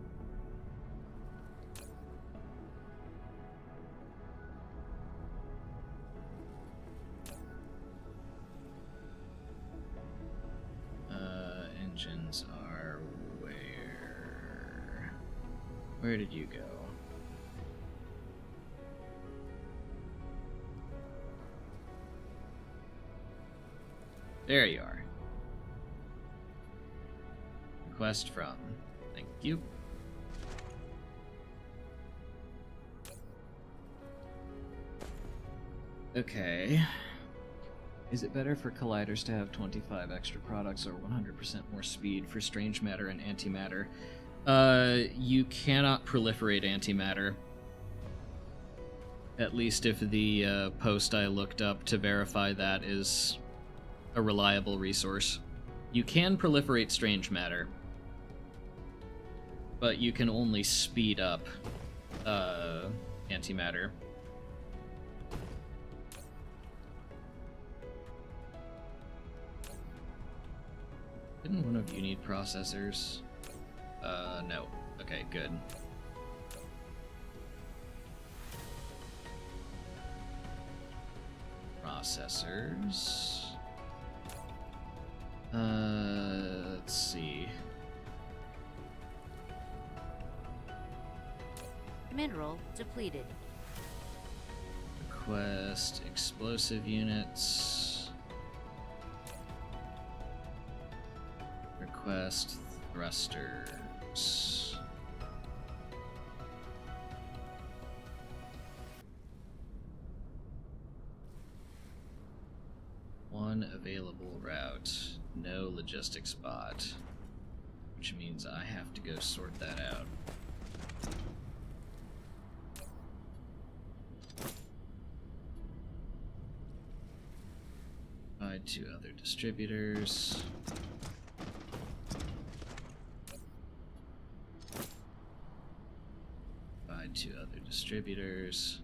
A: Engines are where? Where did you go? There you are. Request from. Thank you. Okay. Is it better for colliders to have 25 extra products or 100% more speed for strange matter and antimatter? You cannot proliferate antimatter. At least if the post I looked up to verify that is a reliable resource. You can proliferate strange matter, but you can only speed up antimatter. Didn't one of you need processors? No. Okay, good. Processors. Let's see.
B: Mineral depleted.
A: Request explosive units. Request thrusters. One available route. No logistics bot. Which means I have to go sort that out. Provide to other distributors. Provide to other distributors.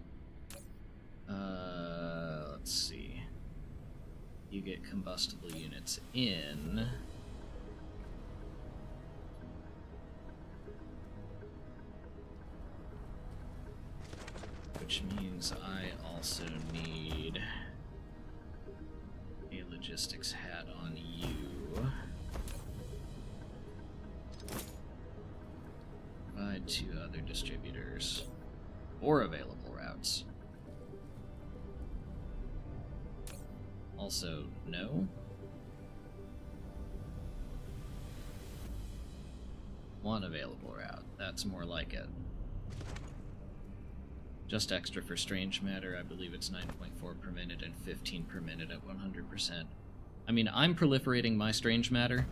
A: Let's see. You get combustible units in. Which means I also need a logistics hat on you. Provide to other distributors. Or available routes. Also, no. One available route. That's more like it. Just extra for strange matter. I believe it's 9.4 per minute and 15 per minute at 100%. I mean, I'm proliferating my strange matter.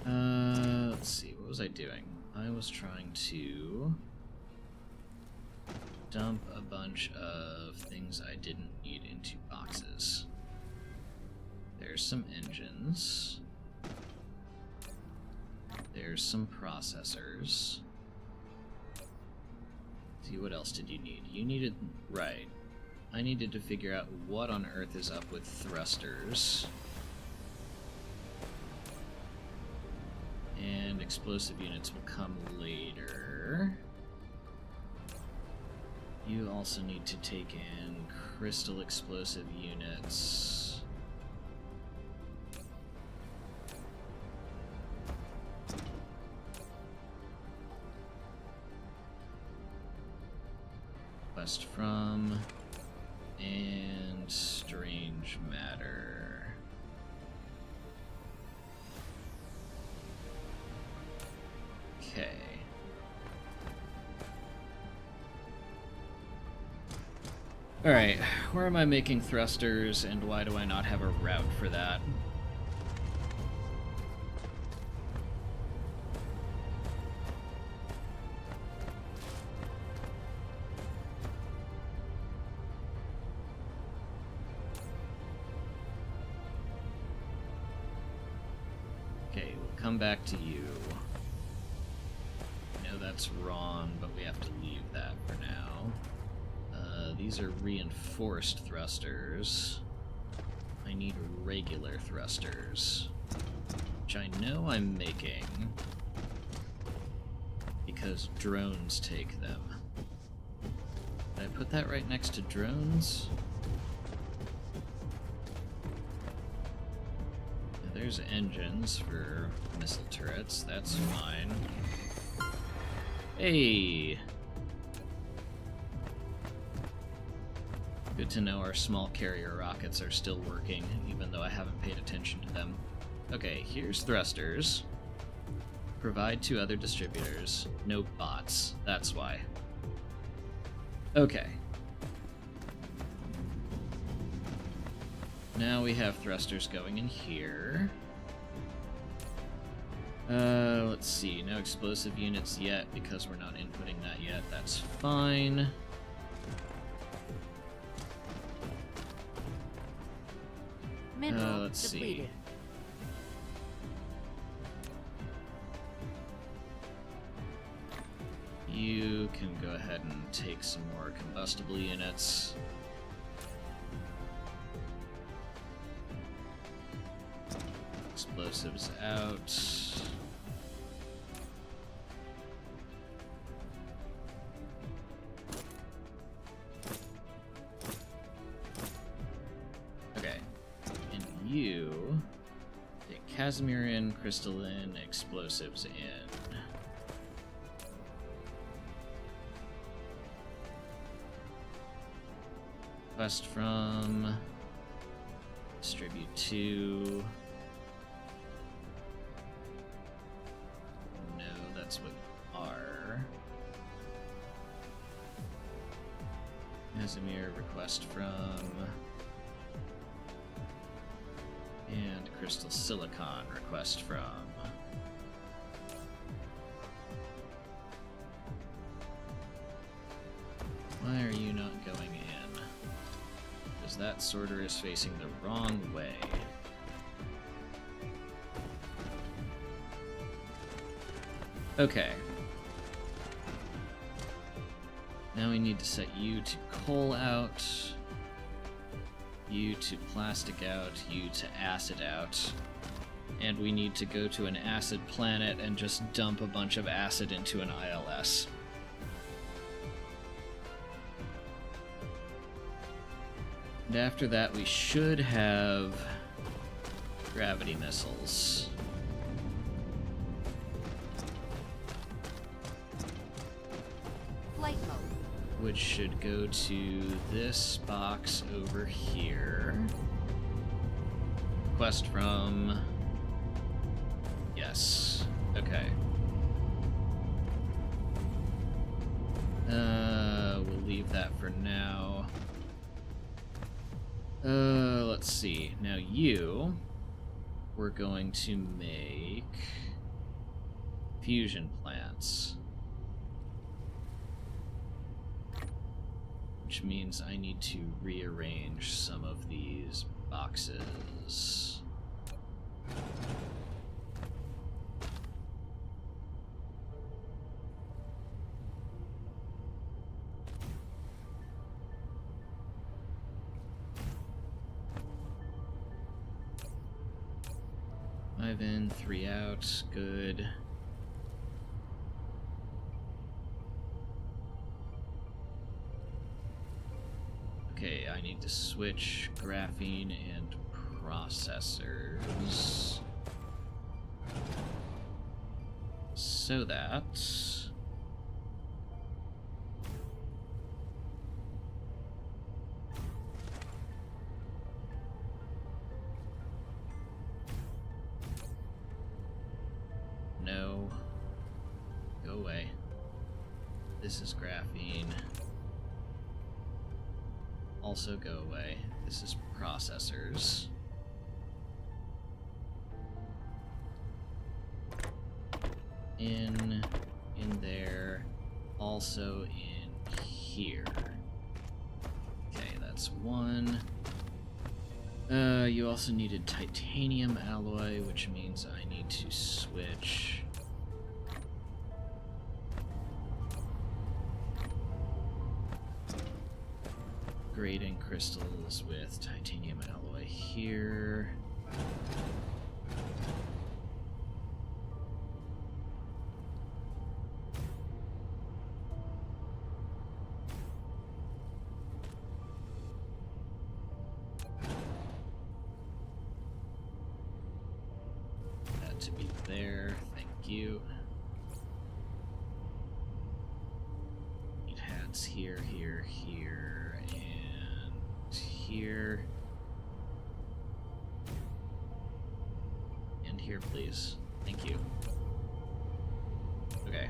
A: Let's see, what was I doing? I was trying to dump a bunch of things I didn't need into boxes. There's some engines. There's some processors. See, what else did you need? You needed... right. I needed to figure out what on earth is up with thrusters. And explosive units will come later. You also need to take in crystal explosive units. Quest from and strange matter. Okay. Alright, where am I making thrusters, and why do I not have a route for that? Okay, we'll come back to you. I know that's wrong, but we have to leave that for now. These are reinforced thrusters. I need regular thrusters, which I know I'm making because drones take them. Did I put that right next to drones? Now, there's engines for missile turrets. That's fine. Hey! Good to know our small carrier rockets are still working, even though I haven't paid attention to them. Okay, here's thrusters. Provide to other distributors. No bots. That's why. Okay. Now we have thrusters going in here. Let's see. No explosive units yet, because we're not inputting that yet. That's fine. Let's see. You can go ahead and take some more combustible units. Explosives out. You take Casimiran, crystalline, explosives in. Quest from distribute to. No, that's what R. Casimir, request from. And crystal silicon request from. Why are you not going in? Because that sorter is facing the wrong way. Okay. Now we need to set you to coal out. You to plastic out, you to acid out. And we need to go to an acid planet and just dump a bunch of acid into an ILS. And after that we should have gravity missiles.
B: Flight mode.
A: Which should go to this box over here. Quest from... Yes. Okay. We'll leave that for now. Let's see. Now you... We're going to make... fusion plants. Which means I need to rearrange some of these boxes. Five in, 3 out, good. Okay, I need to switch graphene and processors. So that... No. Go away. This is graphene. Also go away. This is processors. In there. Also in here. Okay, that's one. You also needed titanium alloy, which means I need to switch. Grading crystals with titanium alloy here. That to be there, thank you. It has here, here, here, and here. And here, please. Thank you. Okay.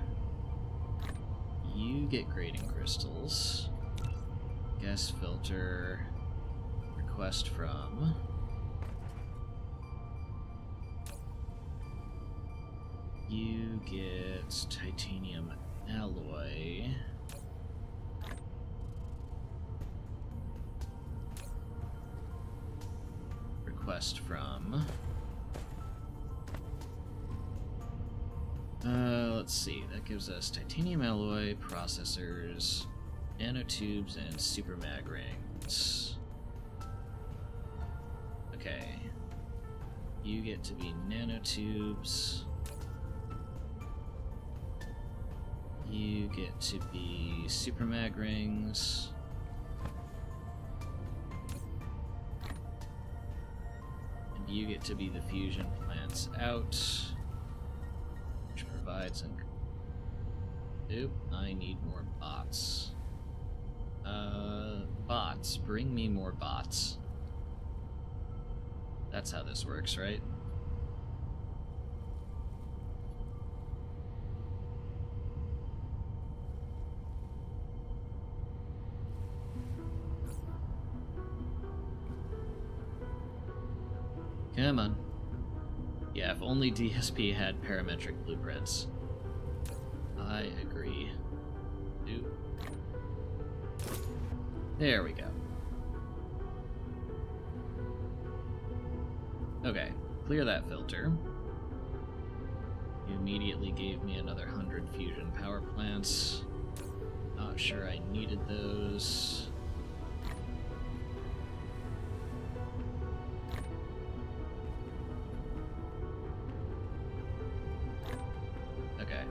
A: You get grading crystals. Gas filter. Request from. You get titanium alloy. Request from. Let's see. That gives us titanium alloy, processors, nanotubes, and super mag rings. Okay. You get to be nanotubes. You get to be super mag rings. And you get to be the fusion plants out, which provides an... Oop, I need more bots. Bots. Bring me more bots. That's how this works, right? Come on. Yeah, if only DSP had parametric blueprints. I agree. Oop. There we go. Okay, clear that filter. You immediately gave me another 100 fusion power plants. Not sure I needed those. Okay.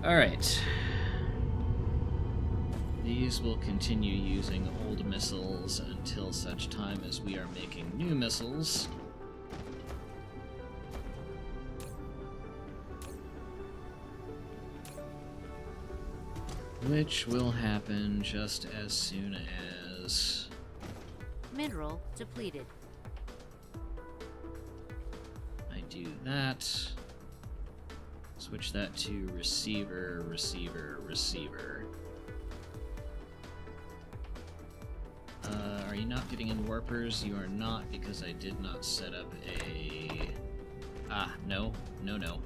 A: Alright. These will continue using old missiles until such time as we are making new missiles. Which will happen just as soon as...
B: Mineral depleted.
A: I do that. Switch that to receiver, receiver, receiver. Are you not getting in warpers? You are not, because I did not set up a... Ah, no. No, no.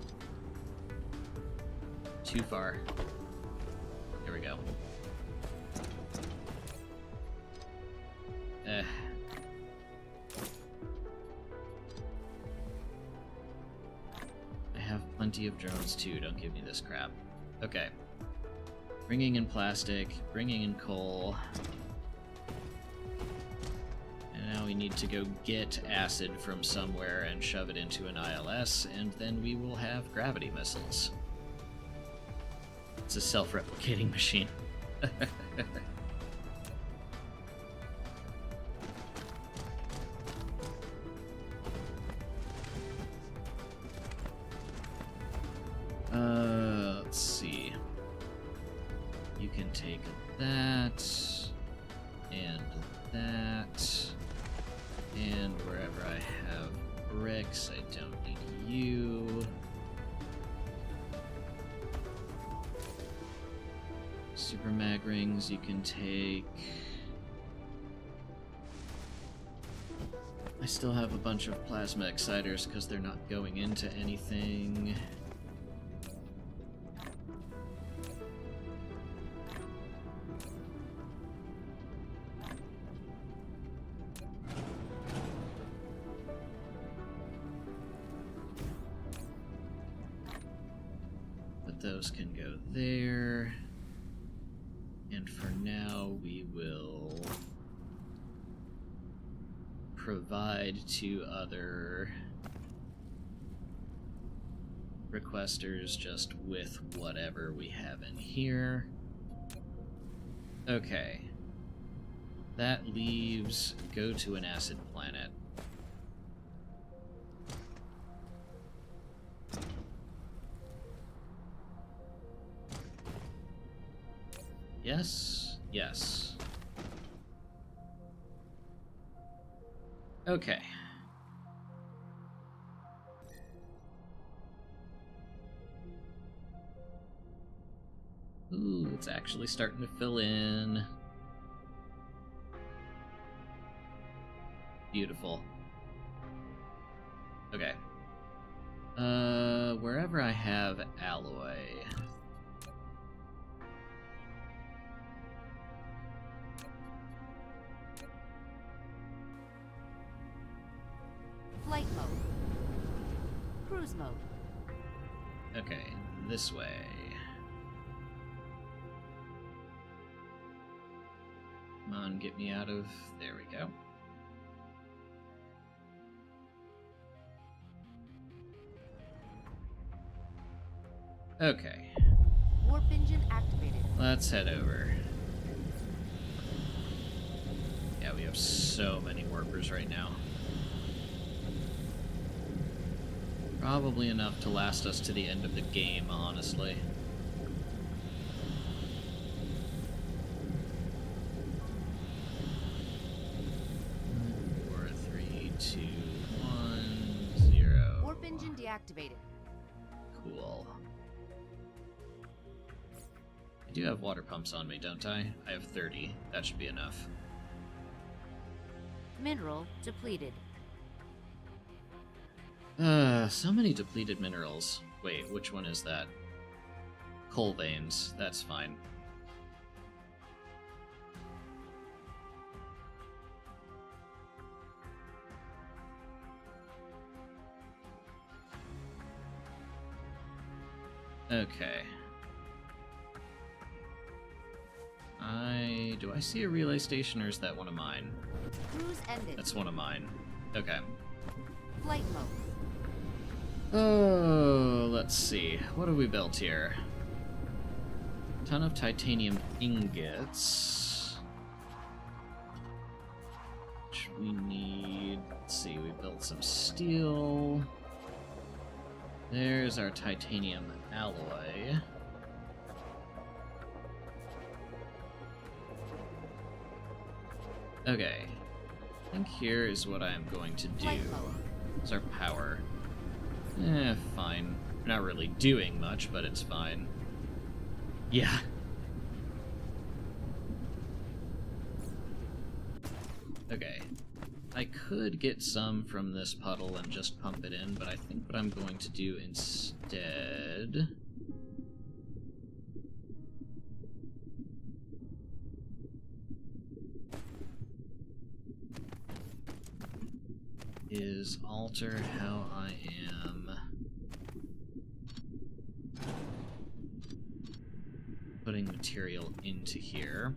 A: Too far. There we go. I have plenty of drones too, don't give me this crap. Okay. Bringing in plastic, bringing in coal. And now we need to go get acid from somewhere and shove it into an ILS, and then we will have gravity missiles. It's a self-replicating machine. Let's see. You can take that, and that, and wherever I have bricks, I don't need you. Super mag rings you can take. I still have a bunch of plasma exciters because they're not going into anything. But those can go there. And for now, we will provide to other requesters just with whatever we have in here. Okay. That leaves go to an acid planet. Yes, yes. Okay. Ooh, it's actually starting to fill in. Beautiful. Okay. Wherever I have alloy.
B: Flight mode. Cruise mode.
A: Okay, this way. Come on, get me out of... There we go. Okay.
B: Warp engine activated.
A: Let's head over. Yeah, we have so many warpers right now. Probably enough to last us to the end of the game, honestly. Four, three, two, 1, 0.
B: Warp engine deactivated.
A: Cool. I do have water pumps on me, don't I? I have 30. That should be enough.
B: Mineral depleted.
A: So many depleted minerals. Wait, which one is that? Coal veins. That's fine. Okay. Do I see a relay station, or is that one of mine?
B: Cruise ended.
A: That's one of mine. Okay.
B: Flight mode.
A: Oh, let's see. What have we built here? Ton of titanium ingots. Which we need... Let's see, we built some steel. There's our titanium alloy. Okay. I think here is what I am going to do. Is our power. Fine. We're not really doing much, but it's fine. Yeah. Okay. I could get some from this puddle and just pump it in, but I think what I'm going to do instead... is alter how I am putting material into here.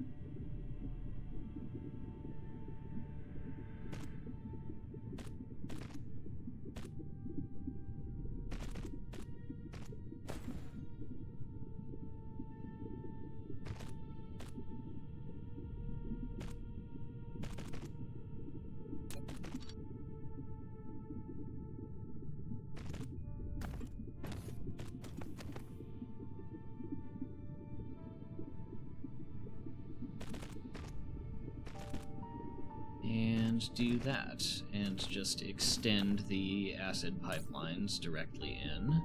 A: And do that, and just extend the acid pipelines directly in.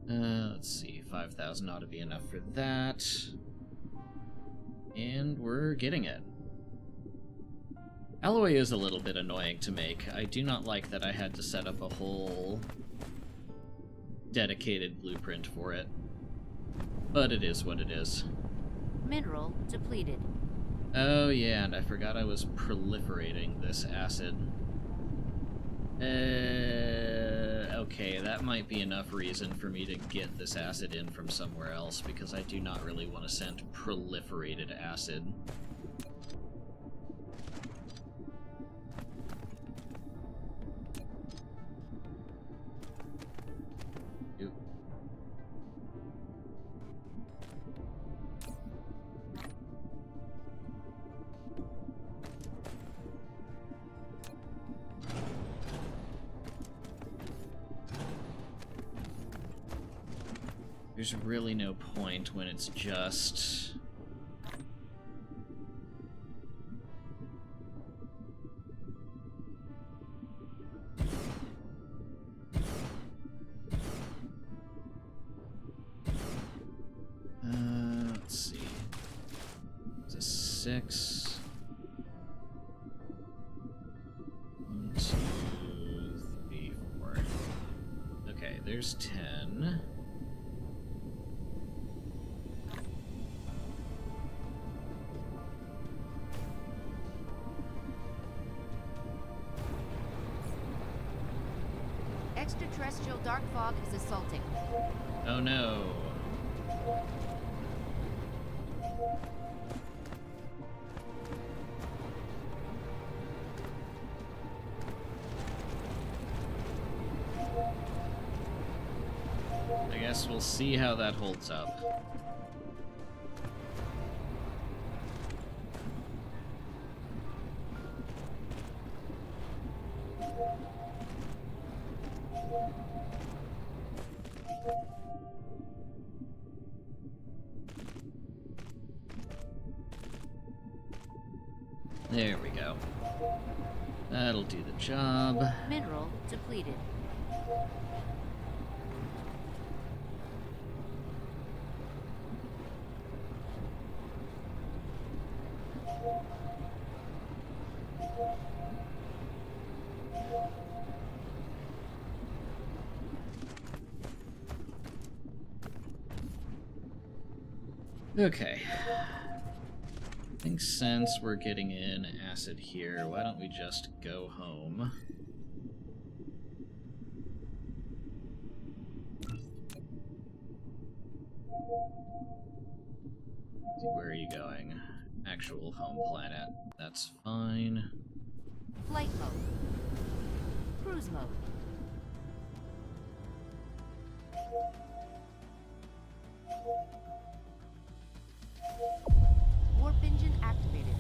A: Let's see, 5,000 ought to be enough for that. And we're getting it. Alloy is a little bit annoying to make. I do not like that I had to set up a whole dedicated blueprint for it. But it is what it is.
B: Mineral depleted.
A: Oh yeah, and I forgot I was proliferating this acid. Okay, that might be enough reason for me to get this acid in from somewhere else, because I do not really want to send proliferated acid. Oop. There's really no point when it's just... let's see. It's a 6. 1, 2, 3, 4. Okay, there's 10.
B: Extraterrestrial dark fog is assaulting.
A: Oh no. I guess we'll see how that holds up. There we go. That'll do the job.
B: Mineral depleted.
A: Okay. I think since we're getting in acid here, why don't we just go home? Where are you going? Actual home planet. That's fine.
B: Flight mode. Cruise mode. Warp engine activated.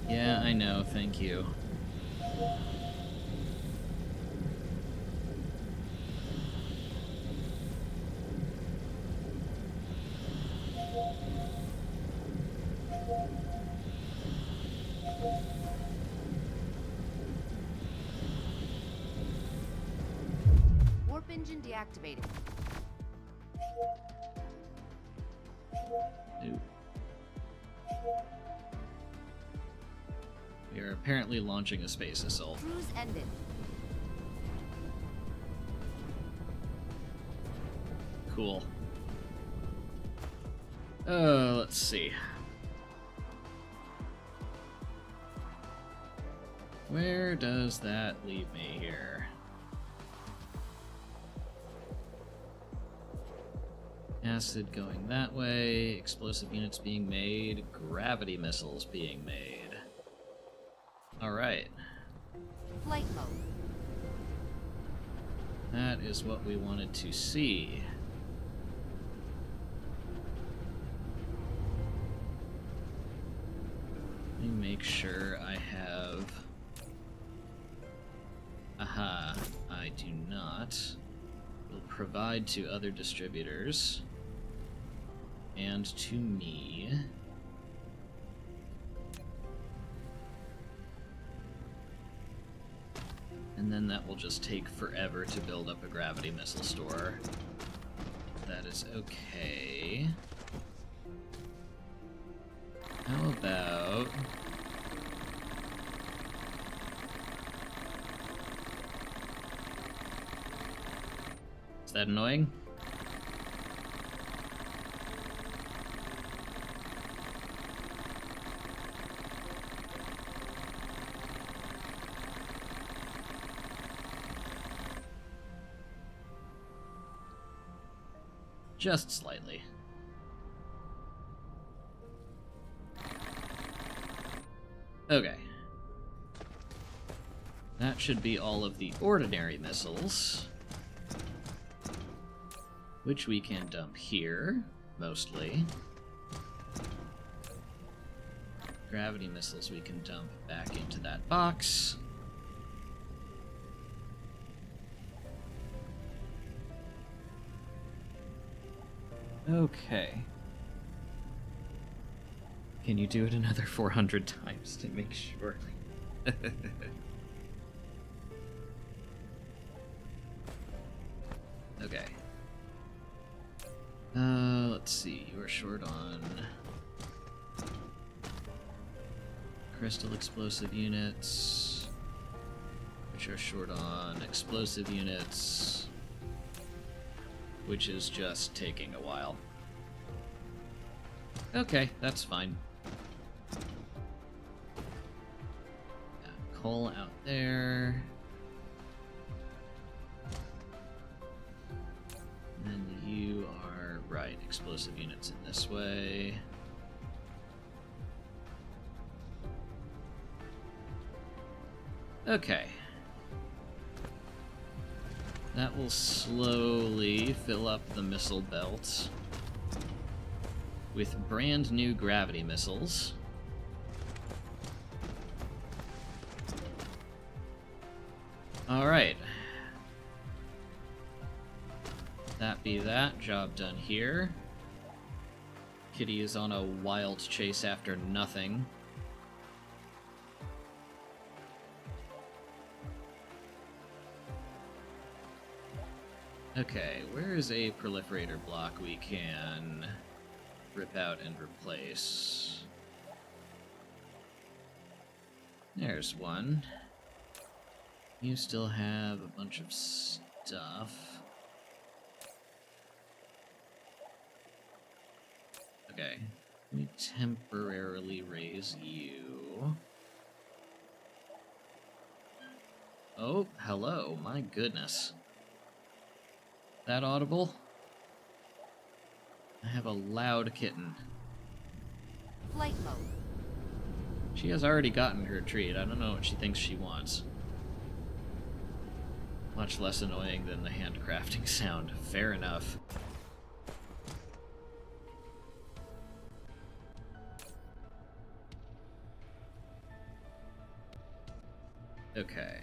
A: Yeah, I know, thank you.
B: Warp engine deactivated.
A: Ooh. We are apparently launching a space assault.
B: Cruise ended.
A: Cool. Let's see. Where does that leave me here? Acid going that way, explosive units being made, gravity missiles being made. Alright.
B: Flight mode.
A: That is what we wanted to see. Let me make sure I have... Aha, I do not. Will provide to other distributors. And to me. And then that will just take forever to build up a gravity missile store. That is okay. How about... Is that annoying? Just slightly. Okay. That should be all of the ordinary missiles, which we can dump here, mostly. Gravity missiles we can dump back into that box. Okay. Can you do it another 400 times to make sure? Okay. Let's see. You are short on crystal explosive units, which are short on explosive units, which is just taking a while. Okay, that's fine. Got coal out there. And then you are right, explosive units in this way. Okay. That will slowly fill up the missile belt with brand new gravity missiles. Alright. That be that. Job done here. Kitty is on a wild chase after nothing. Okay, where is a proliferator block we can rip out and replace? There's one. You still have a bunch of stuff. Okay, let me temporarily raise you. Oh, hello, my goodness. That audible? I have a loud kitten.
B: Flight mode.
A: She has already gotten her treat. I don't know what she thinks she wants. Much less annoying than the handcrafting sound. Fair enough. Okay.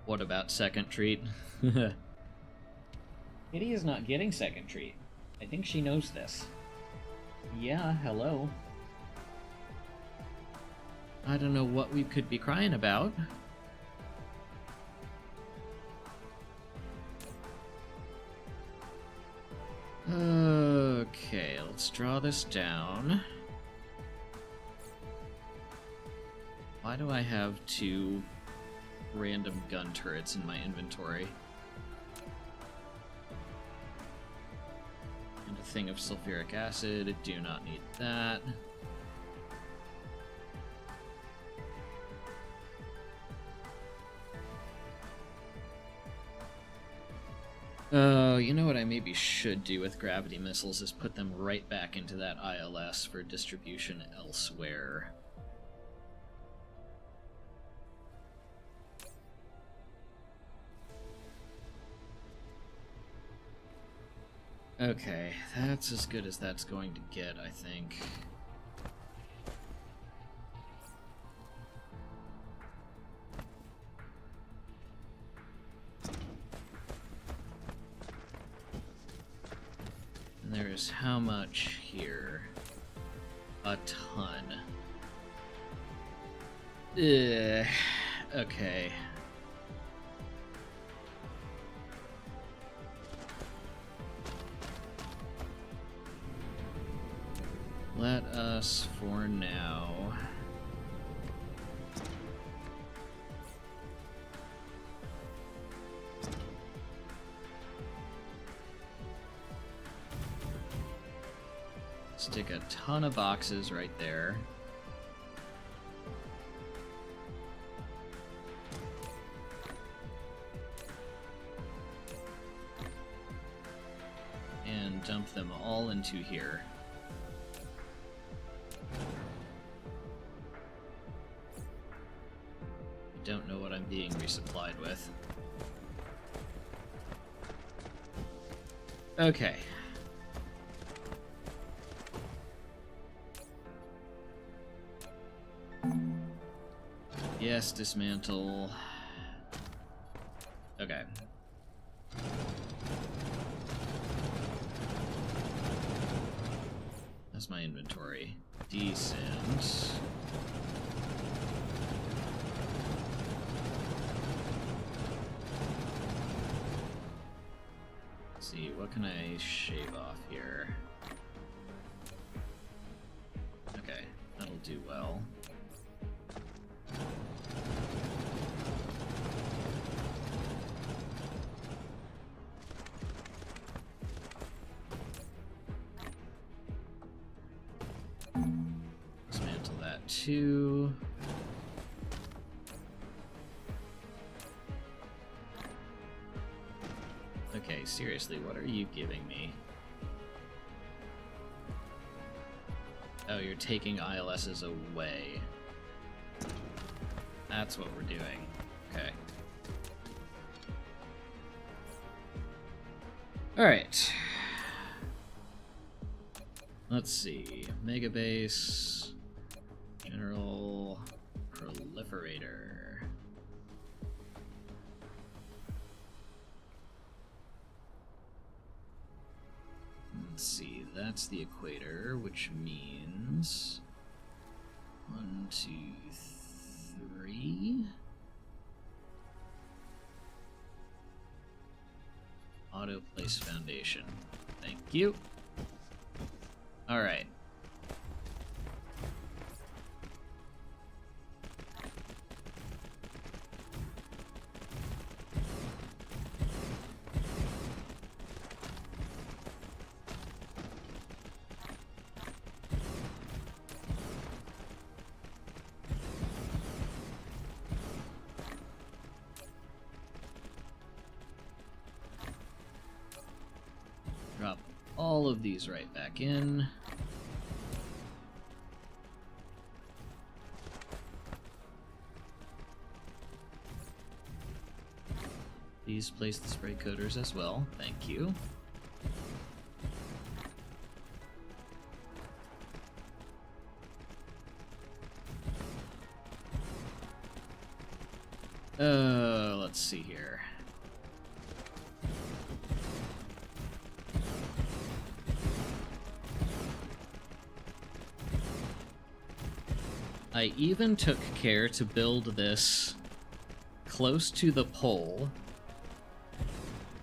A: What about second treat? Kitty is not getting second treat. I think she knows this. Yeah, hello. I don't know what we could be crying about. Okay, let's draw this down. Why do I have 2 random gun turrets in my inventory? And a thing of sulfuric acid. Do not need that. Oh, you know what I maybe should do with gravity missiles is put them right back into that ILS for distribution elsewhere. Okay, that's as good as that's going to get, I think. And there's how much here? A ton. Ugh. Okay. Let us, for now, stick a ton of boxes right there. And dump them all into here. Don't know what I'm being resupplied with. Okay. Yes, dismantle. Okay. That's my inventory. Decent. See, what can I shave off here? Okay, that'll do well. Dismantle that too. Okay, seriously, what are you giving me? Oh, you're taking ILSs away. That's what we're doing. Okay. Alright. Let's see. Megabase. General Proliferator. Let's see, that's the equator, which means 1, 2, 3. Auto place foundation. Thank you. All right. Drop all of these right back in. Please place the spray coaters as well. Thank you. Let's see here. I even took care to build this close to the pole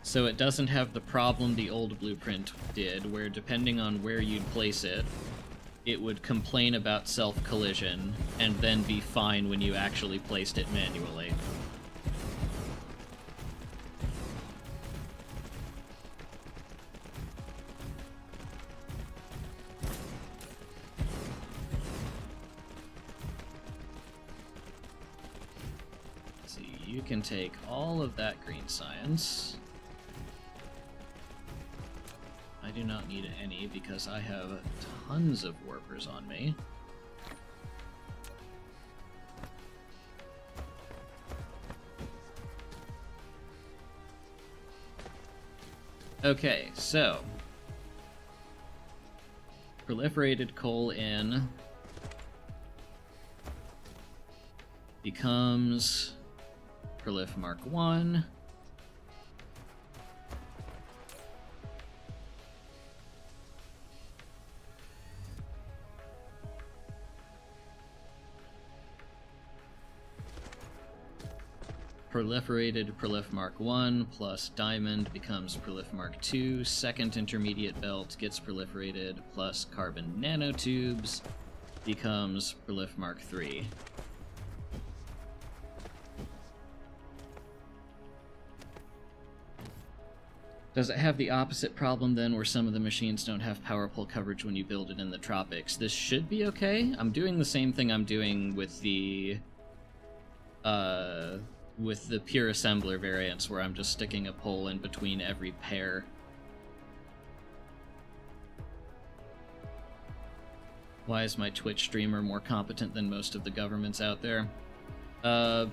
A: so it doesn't have the problem the old blueprint did, where depending on where you'd place it, it would complain about self-collision and then be fine when you actually placed it manually. You can take all of that green science. I do not need any because I have tons of warpers on me. Okay, so proliferated coal in becomes Prolif Mark 1. Proliferated Prolif Mark 1 plus Diamond becomes Prolif Mark 2. Second intermediate belt gets proliferated plus carbon nanotubes becomes Prolif Mark 3. Does it have the opposite problem then, where some of the machines don't have power pole coverage when you build it in the tropics? This should be okay. I'm doing the same thing I'm doing with the pure assembler variants, where I'm just sticking a pole in between every pair. Why is my Twitch streamer more competent than most of the governments out there?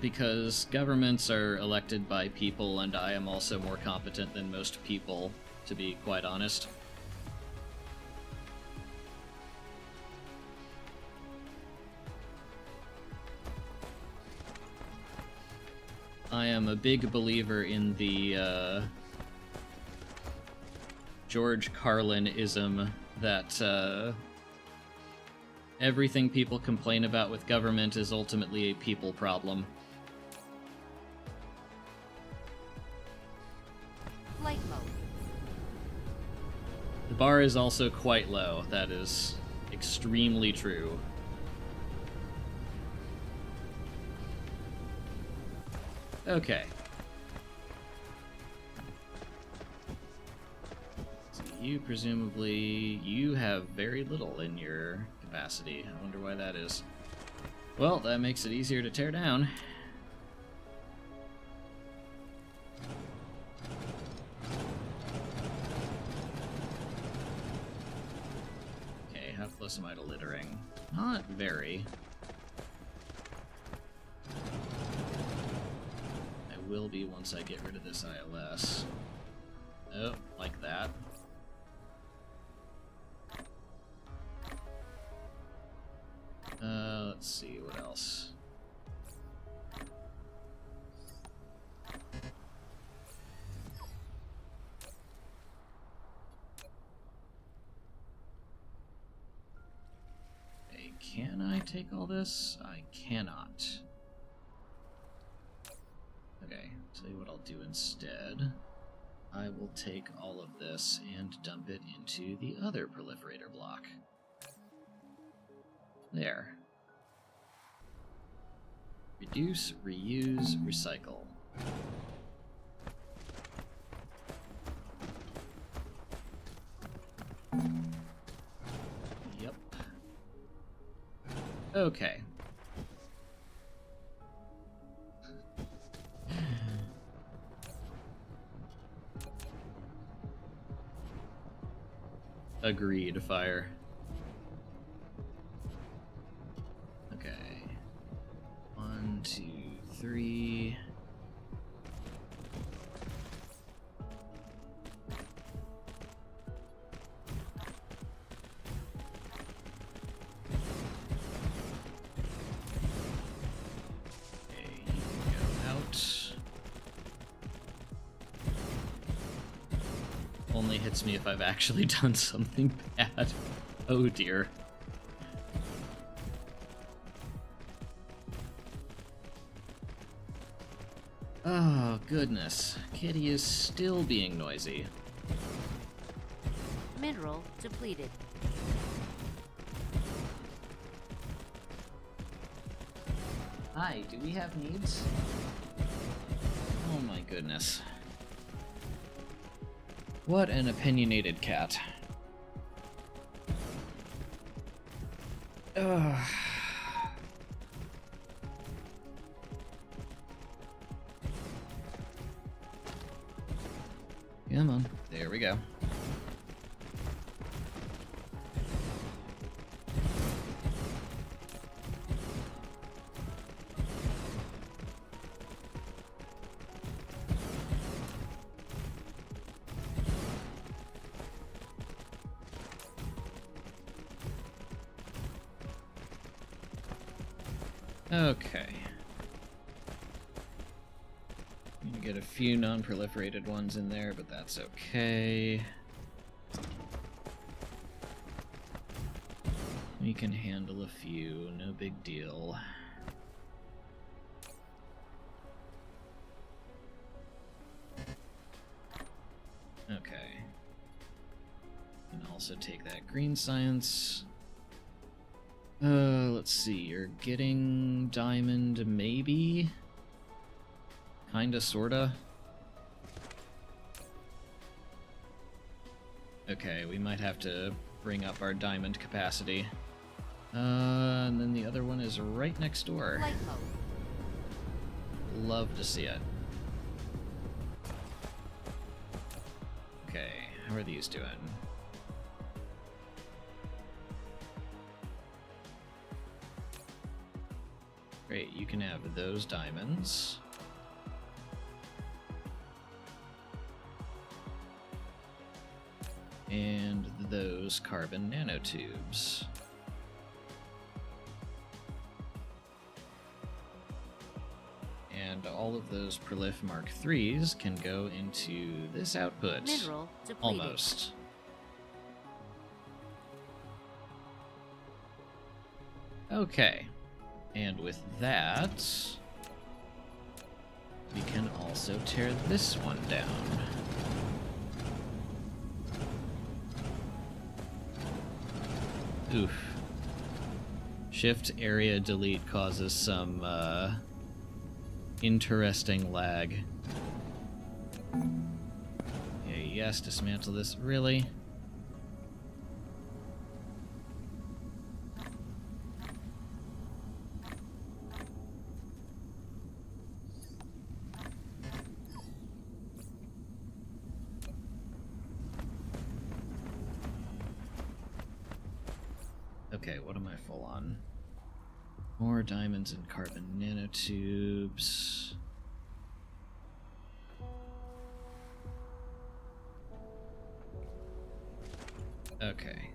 A: Because governments are elected by people, and I am also more competent than most people, to be quite honest. I am a big believer in the, George Carlin-ism that, everything people complain about with government is ultimately a people problem.
B: Flight mode.
A: The bar is also quite low. That is extremely true. Okay. So you have very little in your capacity. I wonder why that is. Well, that makes it easier to tear down. Okay, how close am I to littering? Not very. I will be once I get rid of this ILS. Oh, like that. Let's see, what else? Okay, can I take all this? I cannot. Okay, tell you what I'll do instead. I will take all of this and dump it into the other proliferator block. There. Reduce, reuse, recycle. Yep. Okay. Agreed, fire. Okay. 1, 2, 3. Okay, you can go out. Only hits me if I've actually done something bad. Oh dear. Oh, goodness. Kitty is still being noisy.
B: Mineral depleted.
A: Hi, do we have needs? Oh my goodness. What an opinionated cat. Ugh. Come on. There we go. Okay. You get a few non-proliferated ones in there, but that's okay. We can handle a few, no big deal. Okay. And also take that green science. Let's see, you're getting diamond, maybe? Kinda, sorta? Okay, we might have to bring up our diamond capacity. And then the other one is right next door.
B: Flight mode.
A: Love to see it. Okay, how are these doing? Great, you can have those diamonds. And those carbon nanotubes. And all of those Prolif Mark IIIs can go into this output.
B: Mineral depleted.
A: Almost. Okay. And with that, we can also tear this one down. Oof. Shift area delete causes some interesting lag. Yeah, yes, dismantle this. Really? Okay, what am I full on? More diamonds and carbon nanotubes. Okay.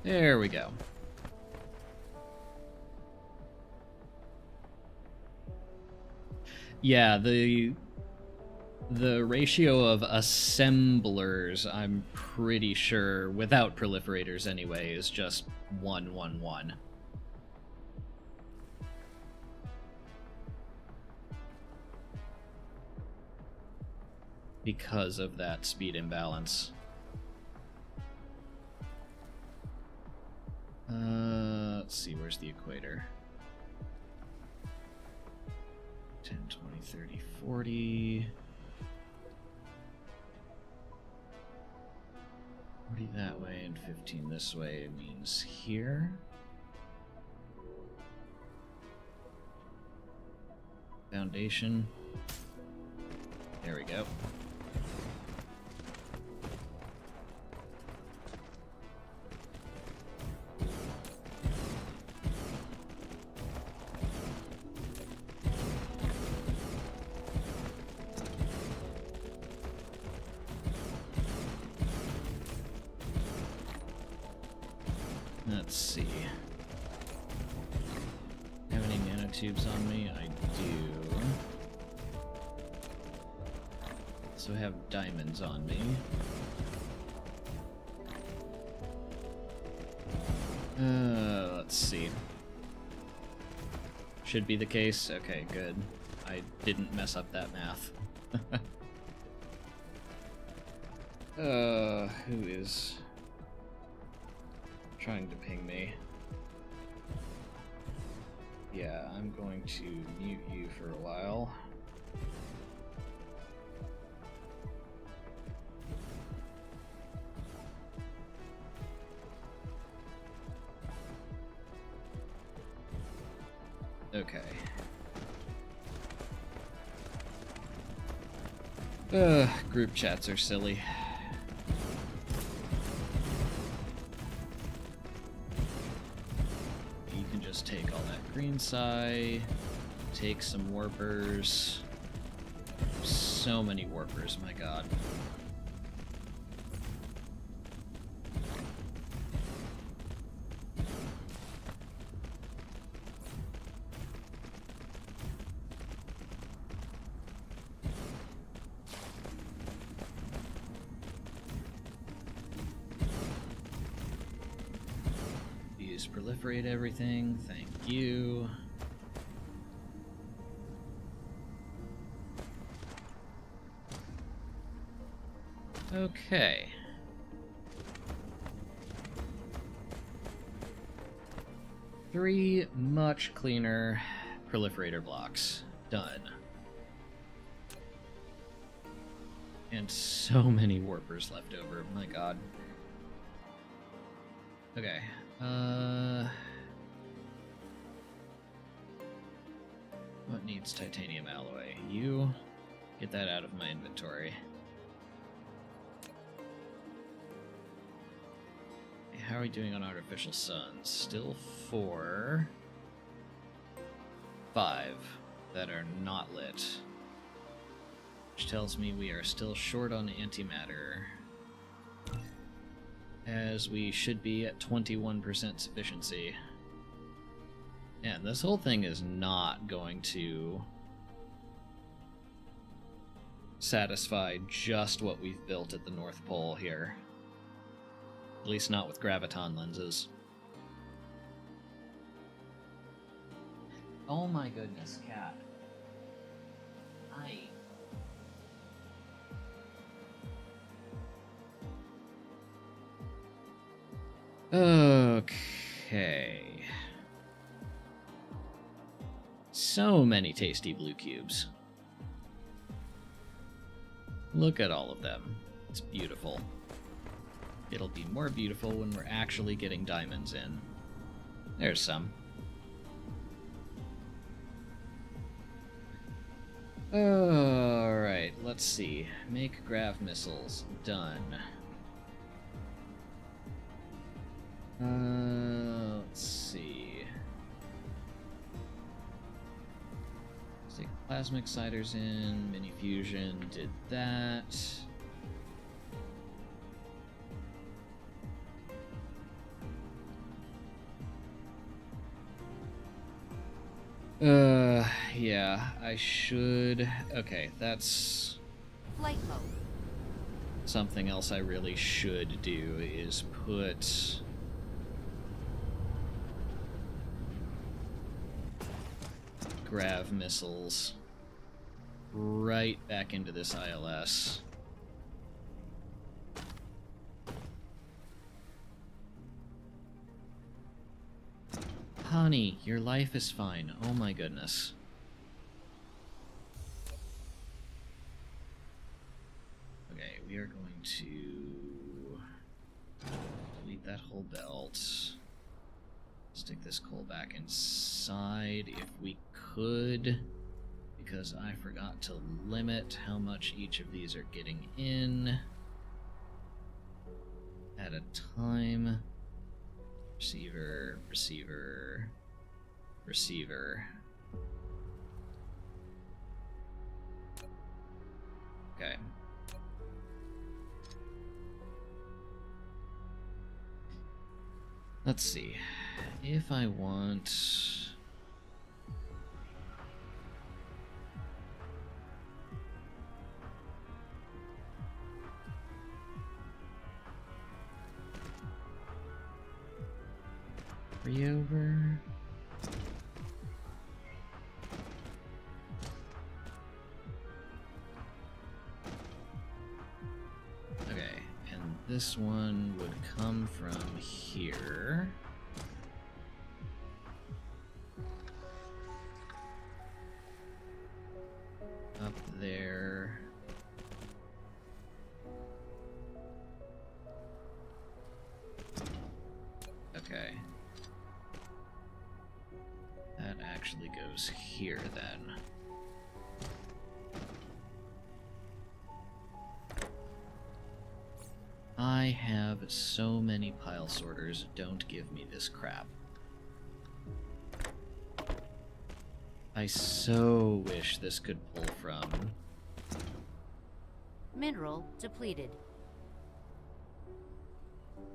A: There we go. Yeah, the ratio of assemblers, I'm pretty sure, without proliferators anyway, is just 1-1-1. Because of that speed imbalance. Let's see, where's the equator? 10, 20, 30, 40. 40 that way and 15 this way means here. Foundation. There we go. Let's see. Have any nanotubes on me? I do. Also have diamonds on me. Let's see. Should be the case. Okay, good. I didn't mess up that math. Who is trying to ping me? Yeah, I'm going to mute you for a while. Okay. Group chats are silly. You can just take all that green psi, take some warpers. So many warpers, my god. Proliferate everything, thank you. Okay. Three much cleaner proliferator blocks. Done. And so many warpers left over, my god. Okay. What needs titanium alloy? You get that out of my inventory. How are we doing on artificial suns? Still 4. 5 that are not lit. Which tells me we are still short on antimatter. As we should be at 21% sufficiency. And this whole thing is not going to satisfy just what we've built at the North Pole here. At least not with graviton lenses. Oh my goodness, cat. Okay. So many tasty blue cubes. Look at all of them. It's beautiful. It'll be more beautiful when we're actually getting diamonds in. There's some. Alright, let's see. Make grav missiles. Done. Let's see. Let's take plasma exciters in. Mini fusion did that. Yeah, I should. Okay, that's
B: Flight mode.
A: something else I really should do is put grav missiles right back into this ILS. Honey, your life is fine. Oh my goodness. Okay, we are going to delete that whole belt. Stick this coal back inside if we could, because I forgot to limit how much each of these are getting in at a time. Receiver, receiver, receiver. Okay. Let's see. If I want... over. Okay. this one would come from here. Up there. Okay. That actually goes here then. I have so many pile sorters, don't give me this crap. I so wish this could pull from...
B: Mineral depleted.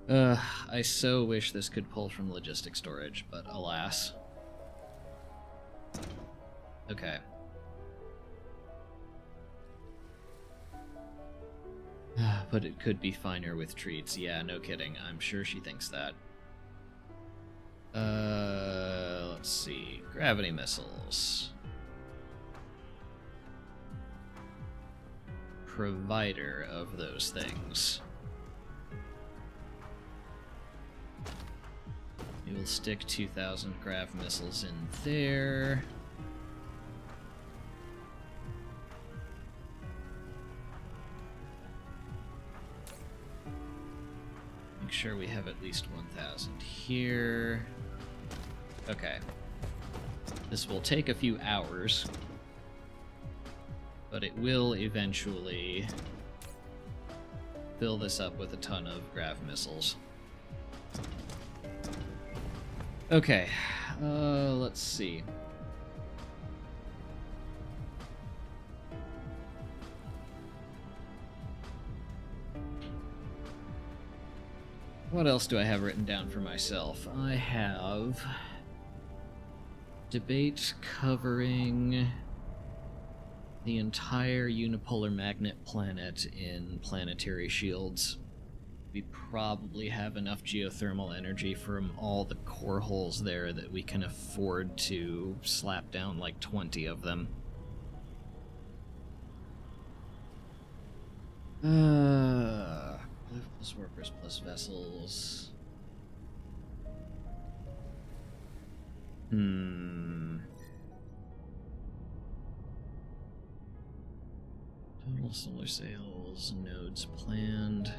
A: I so wish this could pull from logistic storage, but alas. Okay. But it could be finer with treats. Yeah, no kidding. I'm sure she thinks that. Let's see. Gravity missiles. Provider of those things. We will stick 2,000 grav missiles in there. Make sure we have at least 1,000 here. Okay. This will take a few hours, but it will eventually fill this up with a ton of grav missiles. Okay, let's see. What else do I have written down for myself? I have debate covering the entire unipolar magnet planet in planetary shields. We probably have enough geothermal energy from all the core holes there that we can afford to slap down like 20 of them. Plus workers plus vessels. Total solar sails, nodes planned.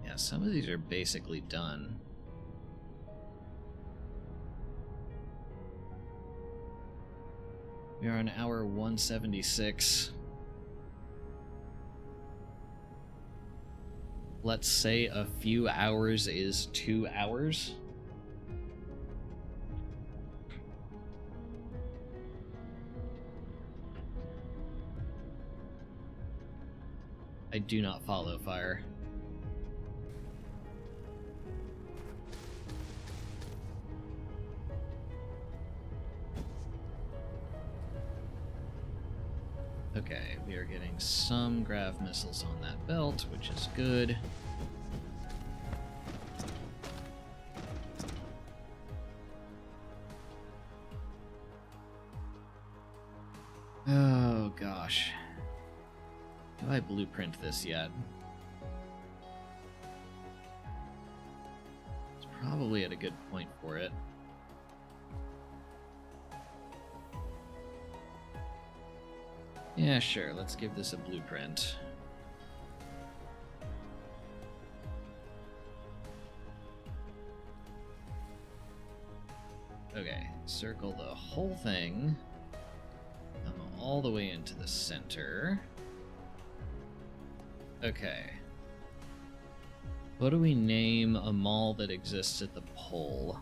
A: Yeah, some of these are basically done. We are on hour 176. Let's say a few hours is 2 hours. I do not follow fire. Okay, we are getting some grav missiles on that belt, which is good. Oh gosh. Do I blueprint this yet? It's probably at a good point for it. Yeah, sure, let's give this a blueprint. Okay, circle the whole thing. Come all the way into the center. Okay. What do we name a mall that exists at the pole?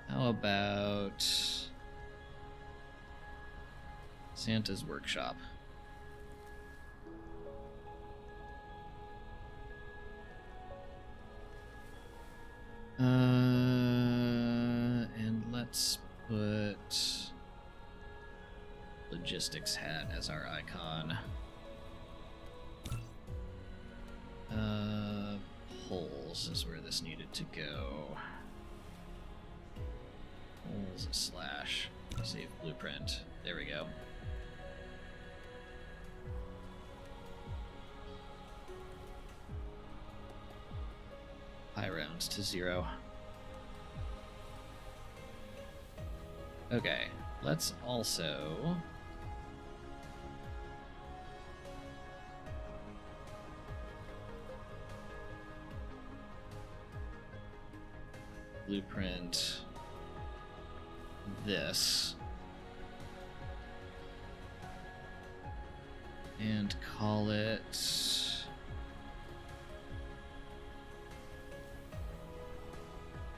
A: How about Santa's Workshop? And let's put Logistics Hat as our icon. Pole. holes is where this needed to go. Holes slash save blueprint. There we go. High rounds to 0. Okay, let's also blueprint this and call it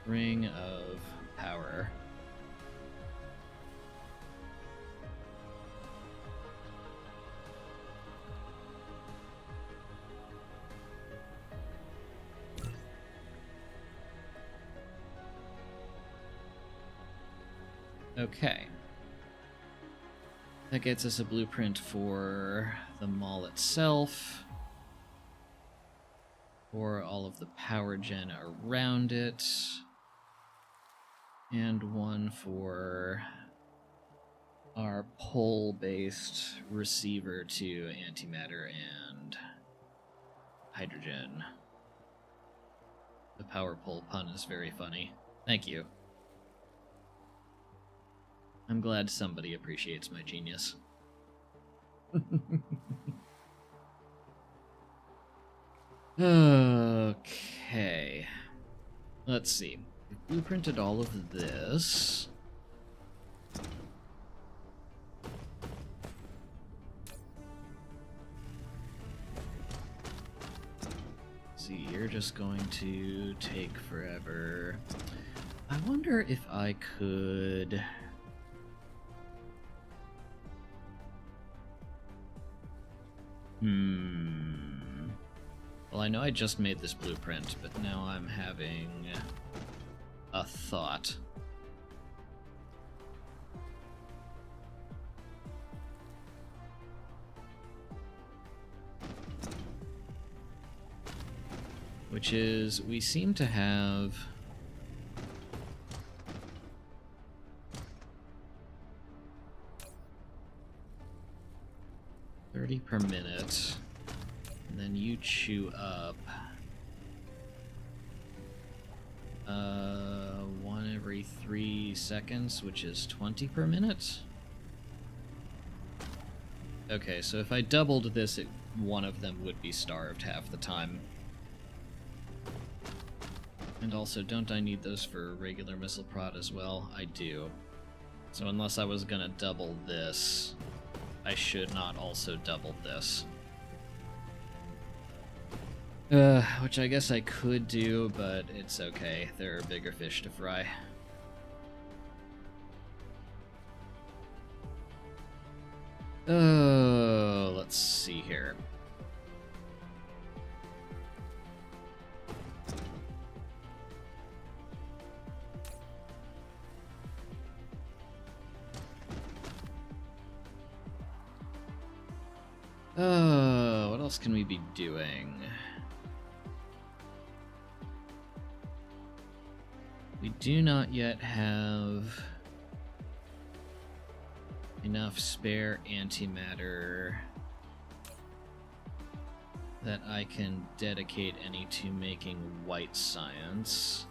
A: Ring of Power. Okay. That gets us a blueprint for the mall itself, for all of the power gen around it, and one for our pole-based receiver to antimatter and hydrogen. The power pole pun is very funny. Thank you. I'm glad somebody appreciates my genius. Okay. Let's see. We blueprinted all of this. See, you're just going to take forever. I wonder if I could... Well, I know I just made this blueprint, but now I'm having a thought. Which is, we seem to have... $30 per minute, and then you chew up 1 every 3 seconds, which is 20 per minute. Okay, so if I doubled this, one of them would be starved half the time. And also, don't I need those for regular missile prod as well? I do. So unless I was gonna double this, I should not also double this. Which I guess I could do, but it's okay. There are bigger fish to fry. Oh, let's see here. Oh, what else can we be doing? We do not yet have enough spare antimatter that I can dedicate any to making white science.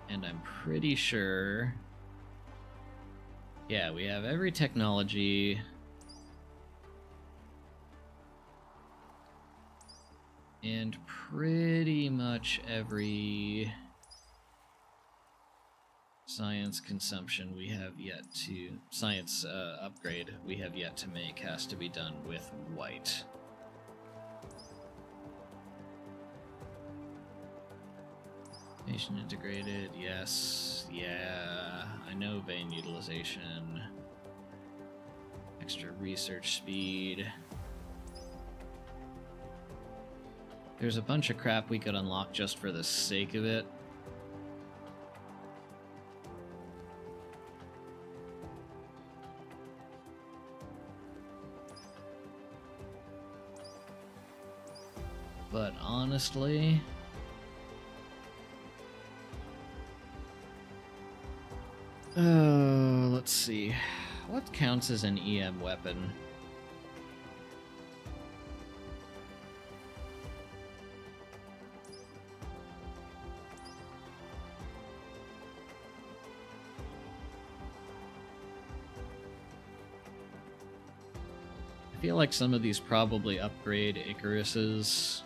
A: And I'm pretty sure... Yeah, we have every technology... and pretty much every science consumption we have yet to... science upgrade we have yet to make has to be done with white. Nation integrated, yes, yeah, I know vein utilization. Extra research speed. There's a bunch of crap we could unlock just for the sake of it. But honestly, Let's see. What counts as an EM weapon? I feel like some of these probably upgrade Icarus's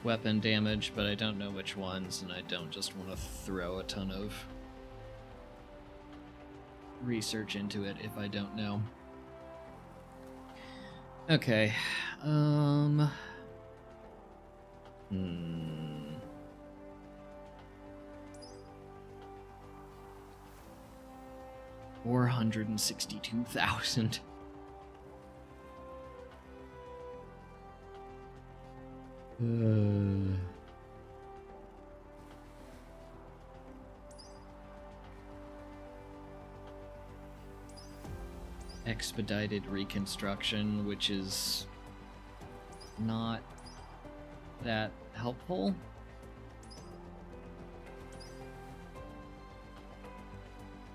A: weapon damage, but I don't know which ones, and I don't just want to throw a ton of research into it if I don't know. Okay. Hmm. 462,000. Expedited reconstruction, which is not that helpful.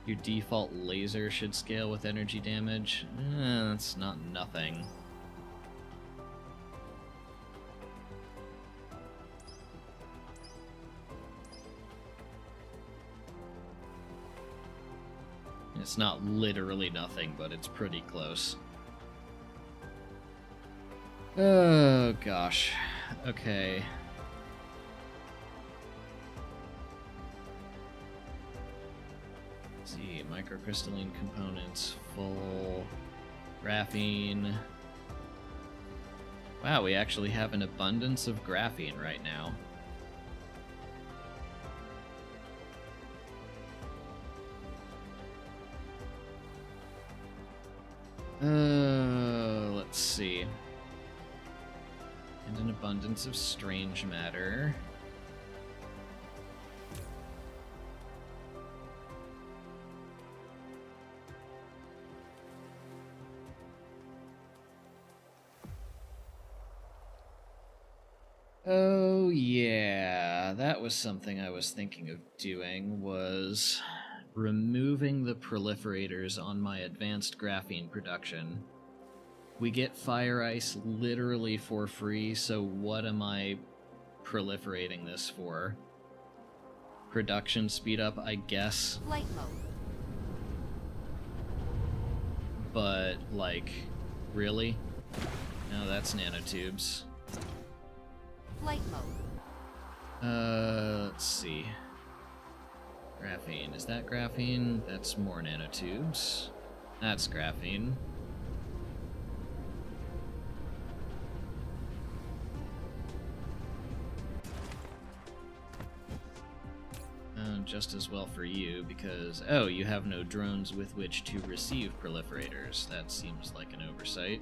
A: Your default laser should scale with energy damage. That's not nothing. It's not literally nothing, but it's pretty close. Oh, gosh. Okay. Let's see, microcrystalline components, full graphene. Wow, we actually have an abundance of graphene right now. Let's see. And an abundance of strange matter. Oh yeah, that was something I was thinking of doing, was removing the proliferators on my advanced graphene production. We get fire ice literally for free, so what am I proliferating this for? Production speed up, I guess.
B: Flight mode.
A: But, like, really? No, that's nanotubes.
B: Flight mode.
A: Let's see. Graphene. Is that graphene? That's more nanotubes. That's graphene. Just as well for you, because, oh, you have no drones with which to receive proliferators. That seems like an oversight.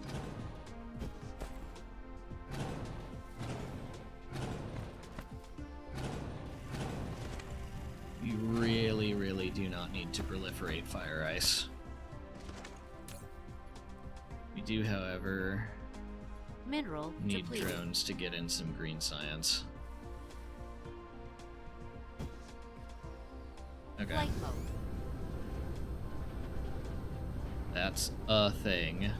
A: You really, really do not need to proliferate fire ice. We do, however,
B: Mineral
A: need
B: depleted.
A: drones to get in some green science. Okay.
B: Flight mode.
A: That's a thing.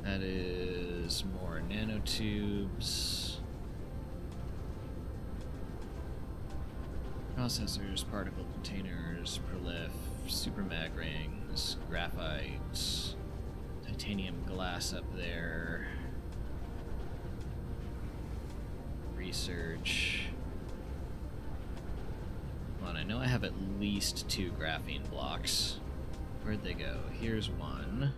A: That is more nanotubes. Processors, particle containers, prolif, supermag rings, graphite, titanium glass up there. Research. Come on, I know I have at least 2 graphene blocks. Where'd they go? Here's one.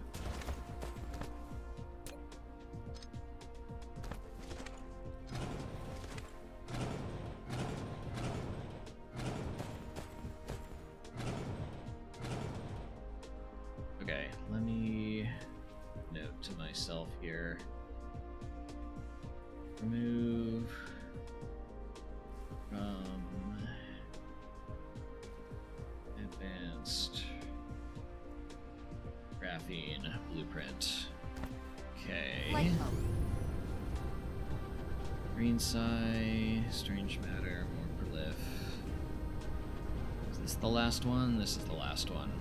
A: Okay, let me note to myself here. Remove from advanced graphene blueprint. Okay.
B: Flight mode.
A: Green Psi, Strange Matter, more Prolif. Is this the last one? This is the last one.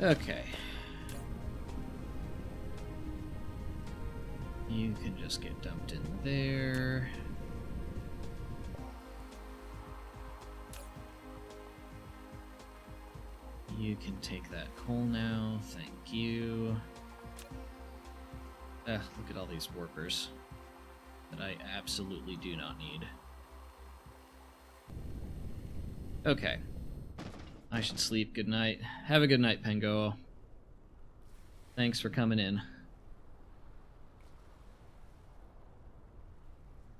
A: Okay. You can just get dumped in there. You can take that coal now, thank you. Look at all these warpers that I absolutely do not need. Okay. I should sleep. Good night. Have a good night, Pengo. Thanks for coming in.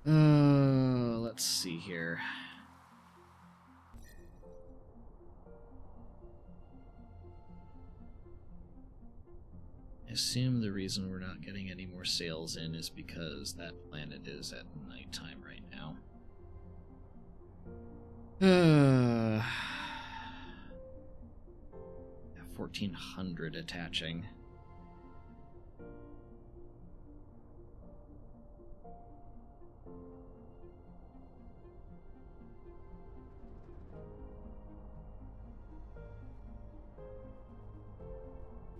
A: Let's see here. I assume the reason we're not getting any more sales in is because that planet is at nighttime right now. 1400 attaching.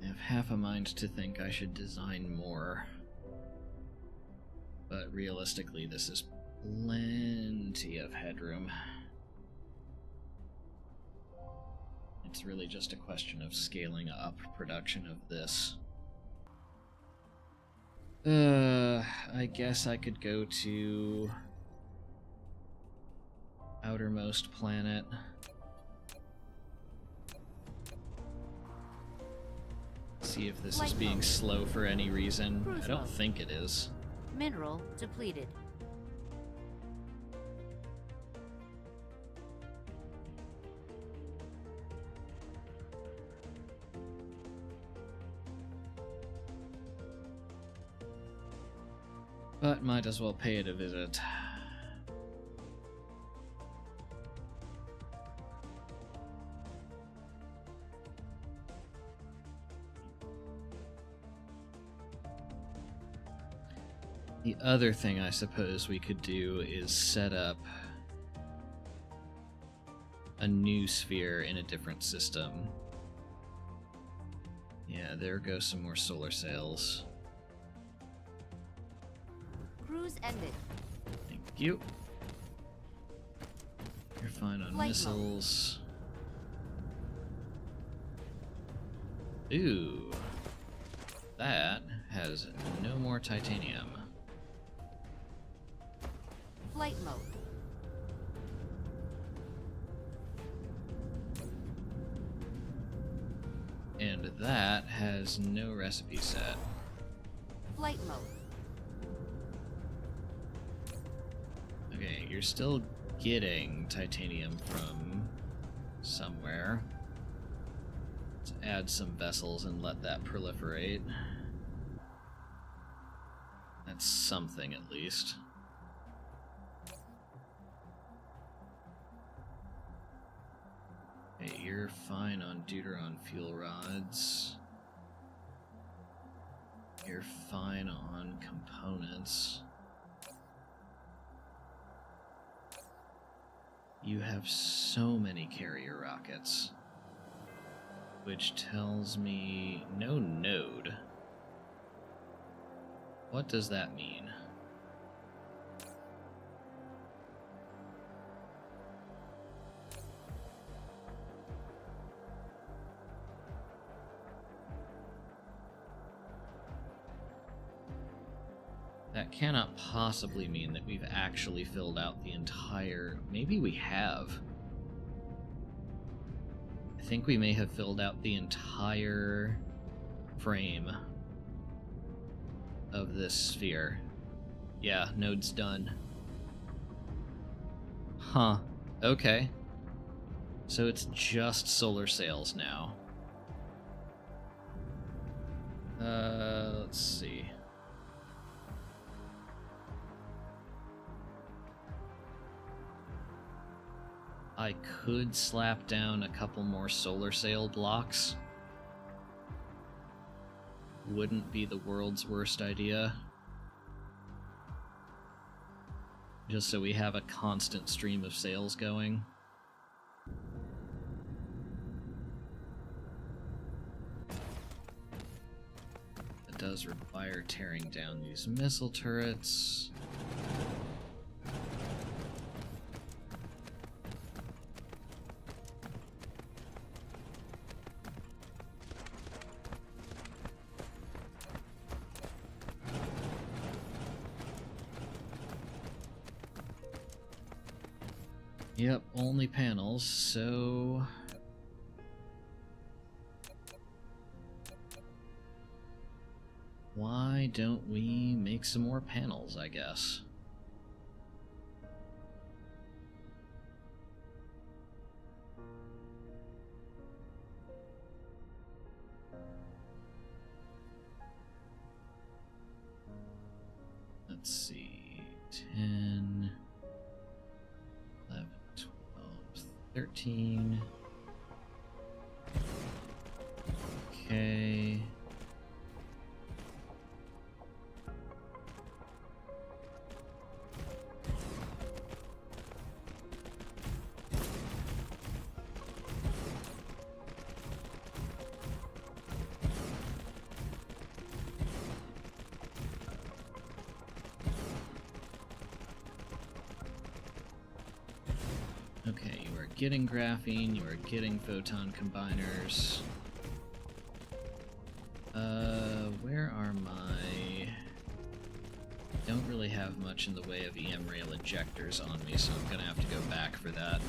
A: I have half a mind to think I should design more. But realistically, this is plenty of headroom. It's really just a question of scaling up production of this. I guess I could go to outermost planet. See if this is being slow for any reason. I don't think it is.
B: Mineral depleted.
A: But might as well pay it a visit. The other thing I suppose we could do is set up a new sphere in a different system. Yeah, there go some more solar sails.
B: Cruise ended.
A: Thank you. You're fine on missiles. Ooh. That has no more titanium.
B: Flight mode.
A: And that has no recipe set.
B: Flight mode.
A: Okay, you're still getting titanium from somewhere. Let's add some vessels and let that proliferate. That's something at least. Okay, you're fine on Deuteron fuel rods. You're fine on components. You have so many carrier rockets, which tells me no node. What does that mean? That cannot possibly mean that we've actually filled out the entire... Maybe we have. I think we may have filled out the entire frame of this sphere. Yeah, node's done. Huh. Okay. So it's just solar sails now. Let's see. I could slap down a couple more solar sail blocks. Wouldn't be the world's worst idea. Just so we have a constant stream of sails going. It does require tearing down these missile turrets. Yep, only panels, so... why don't we make some more panels, I guess? Let's see... 10... 11, 12, 13... Okay... Okay, you are getting graphene, you are getting photon combiners. Where are my... don't really have much in the way of EM rail ejectors on me, so I'm gonna have to go back for that.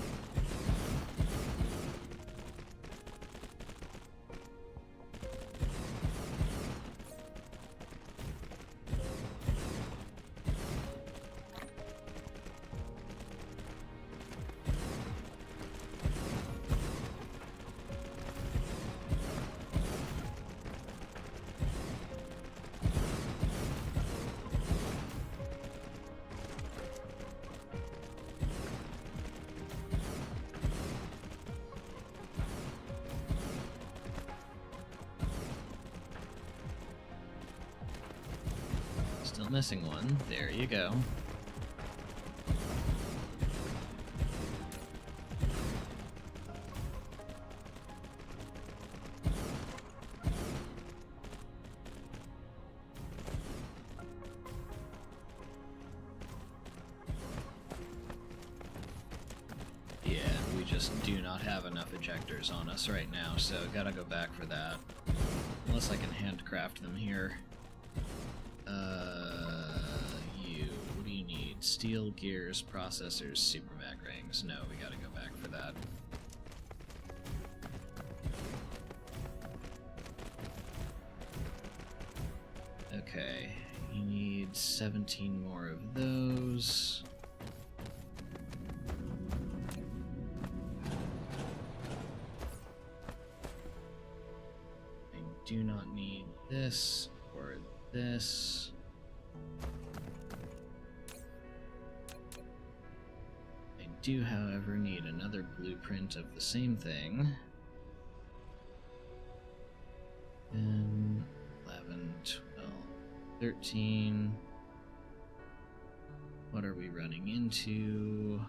A: Still missing one. There you go. Yeah, we just do not have enough ejectors on us right now, so gotta go back for that. Unless I can handcraft them here. What do you need? Steel gears, processors, super mag rings. No, we gotta go back for that. Okay, you need 17 more of those. I do not need this or this. I do, however, need another blueprint of the same thing. 10, 11, 12, 13. What are we running into?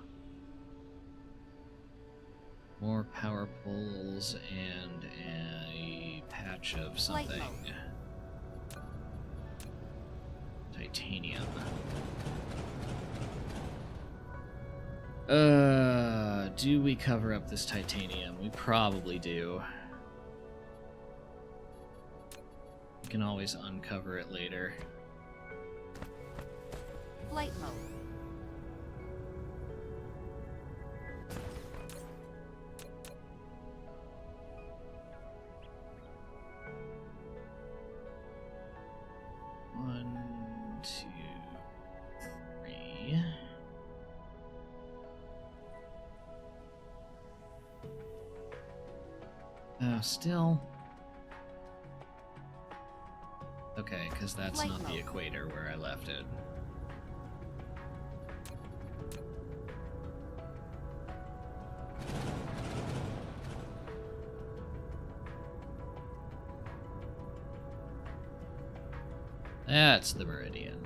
A: More power poles and a patch of something. Titanium. Do we cover up this titanium? We probably do. We can always uncover it later.
B: Flight mode.
A: One, two, three. Still. Okay, because that's
B: Flight
A: not
B: mode.
A: the equator where I left it. That's the meridian.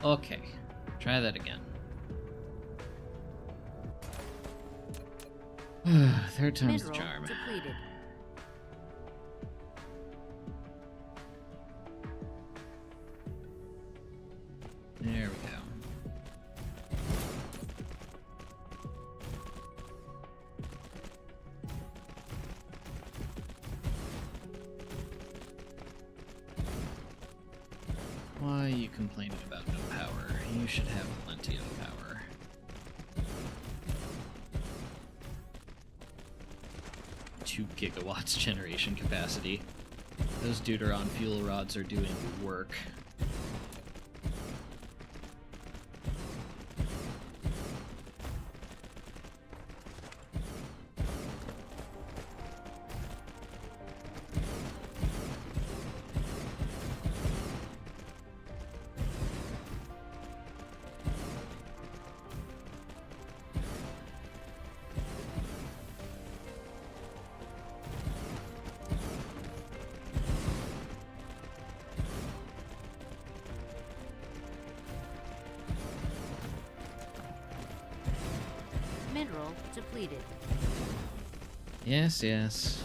A: Okay, try that again. Third time's the
B: Mineral
A: charm.
B: depleted.
A: There we go. Why are you complaining about no power? You should have plenty of power. Two gigawatts generation capacity. Those Deuteron fuel rods are doing work.
B: Mineral depleted.
A: Yes, yes.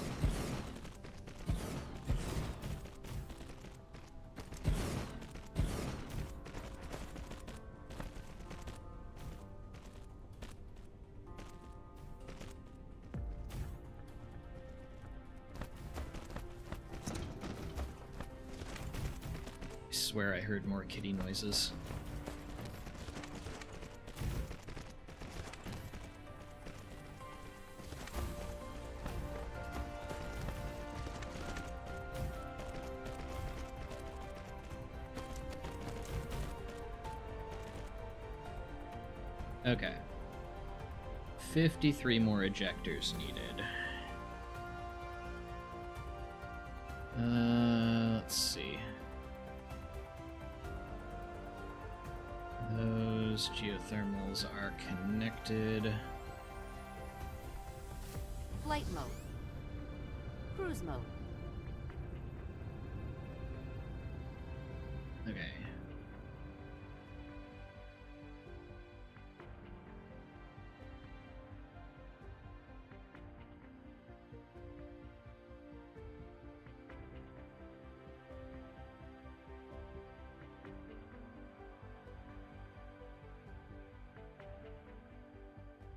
A: I swear I heard more kitty noises. Okay. 53 more ejectors needed. Let's see. Those geothermals are connected.
B: Flight mode. Cruise mode.
A: Okay.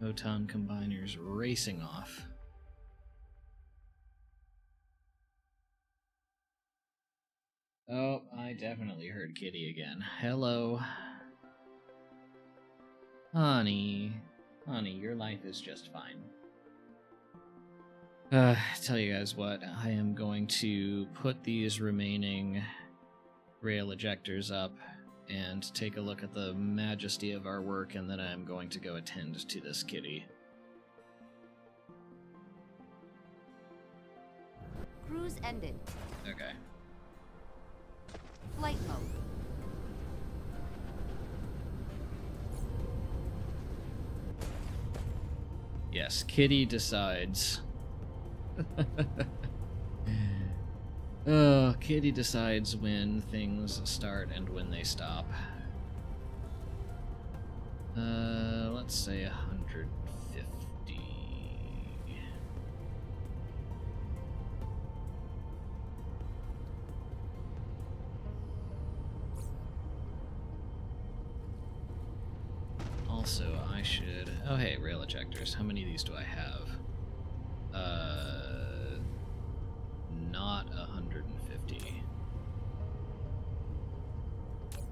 A: Photon combiners racing off. Oh, I definitely heard Kitty again. Hello. Honey. Honey, your life is just fine. Tell you guys what, I am going to put these remaining rail ejectors up and take a look at the majesty of our work, and then I'm going to go attend to this kitty.
B: Cruise ended.
A: Okay.
B: Flight mode.
A: Yes, Kitty decides. Oh, Kitty decides when things start and when they stop. Let's say 150. Also, I should... Oh, hey, rail ejectors. How many of these do I have? Not 150.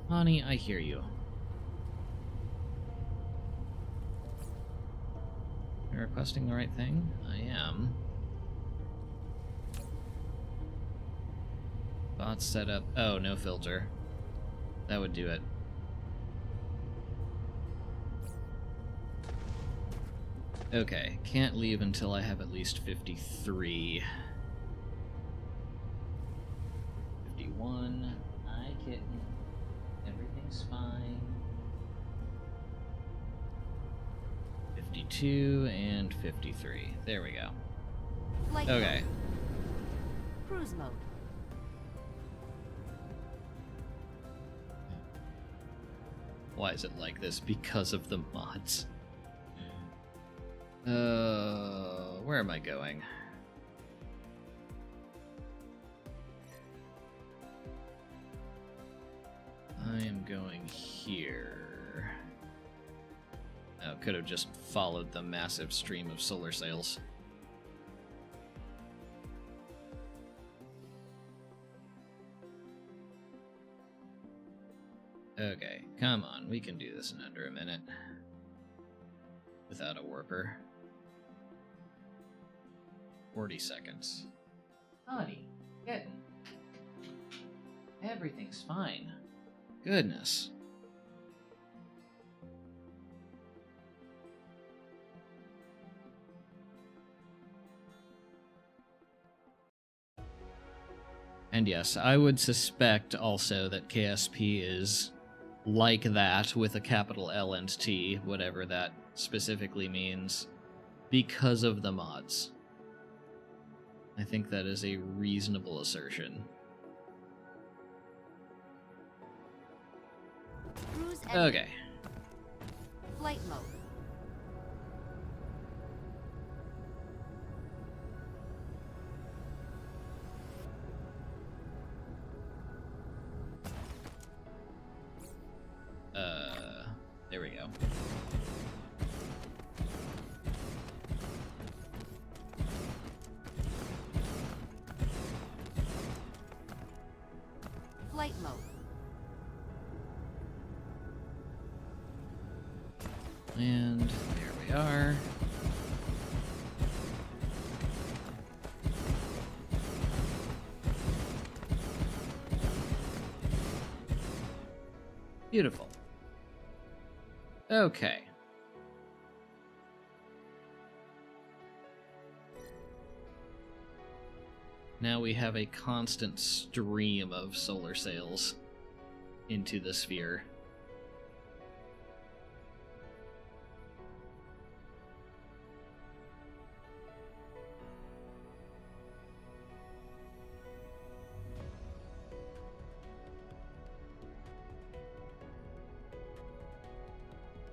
A: Honey, I hear you. Am I requesting the right thing? I am. Bot setup. Oh, no filter. That would do it. Okay, can't leave until I have at least 53. 51. Hi, kitten. Everything's fine. 52 and 53. There we go.
B: Flight
A: Okay.
B: mode. Cruise mode.
A: Why is it like this? Because of the mods. Where am I going? I am going here. Oh, could have just followed the massive stream of solar sails. Okay, come on, we can do this in under a minute. Without a warper. 40 seconds. Honey, kitten. Everything's fine. Goodness. And yes, I would suspect also that KSP is like that with a capital L and T, whatever that specifically means, because of the mods. I think that is a reasonable assertion.
B: Cruise ended.
A: Okay.
B: Flight mode.
A: There we go.
B: Flight mode.
A: And there we are. Beautiful. Okay. Now we have a constant stream of solar sails into the sphere.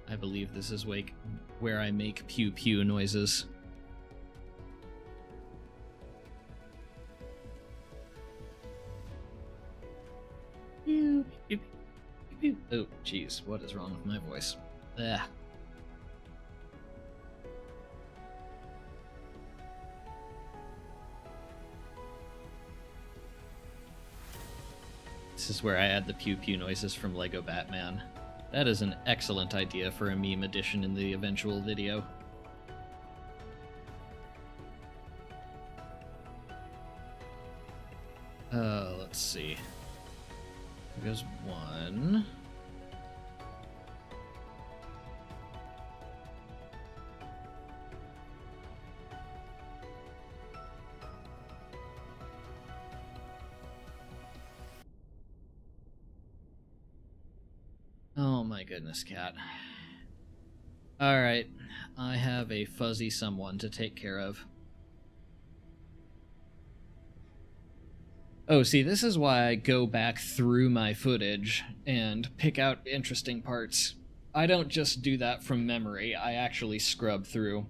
A: I believe this is where I make pew pew noises. Pew, pew, pew, pew. Oh, jeez, what is wrong with my voice? Ugh. This is where I add the pew pew noises from Lego Batman. That is an excellent idea for a meme edition in the eventual video. Let's see. There goes one. Oh my goodness, cat. Alright, I have a fuzzy someone to take care of. Oh, see, this is why I go back through my footage and pick out interesting parts. I don't just do that from memory, I actually scrub through.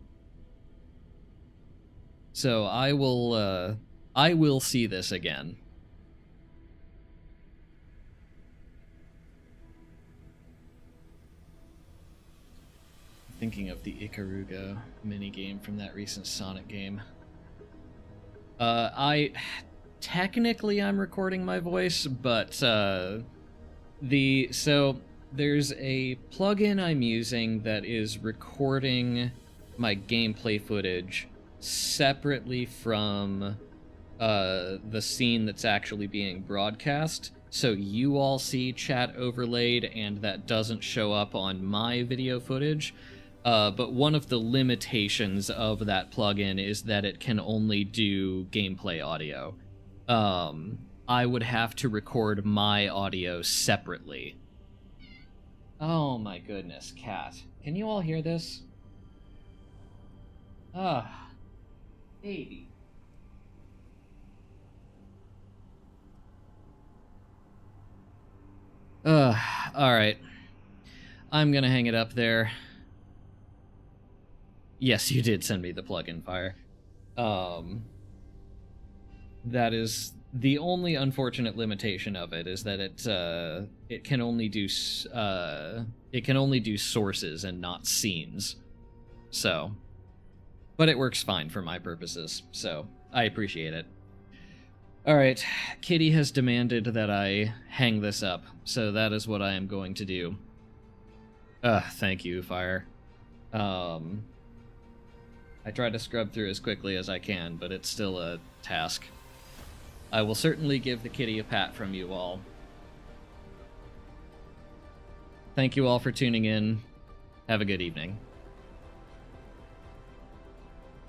A: So I will see this again. Thinking of the Ikaruga minigame from that recent Sonic game. Technically I'm recording my voice, but so there's a plugin I'm using that is recording my gameplay footage separately from the scene that's actually being broadcast. So you all see chat overlaid and that doesn't show up on my video footage. But one of the limitations of that plugin is that it can only do gameplay audio. I would have to record my audio separately. Oh my goodness, cat. Can you all hear this? Ah, baby. Alright. I'm gonna hang it up there. Yes, you did send me the plug-in Fire. That is the only unfortunate limitation of it, is that it can only do sources and not scenes. So, but it works fine for my purposes, so I appreciate it. Alright, Kitty has demanded that I hang this up, so that is what I am going to do. Thank you, Fire. I try to scrub through as quickly as I can, but it's still a task. I will certainly give the kitty a pat from you all. Thank you all for tuning in. Have a good evening.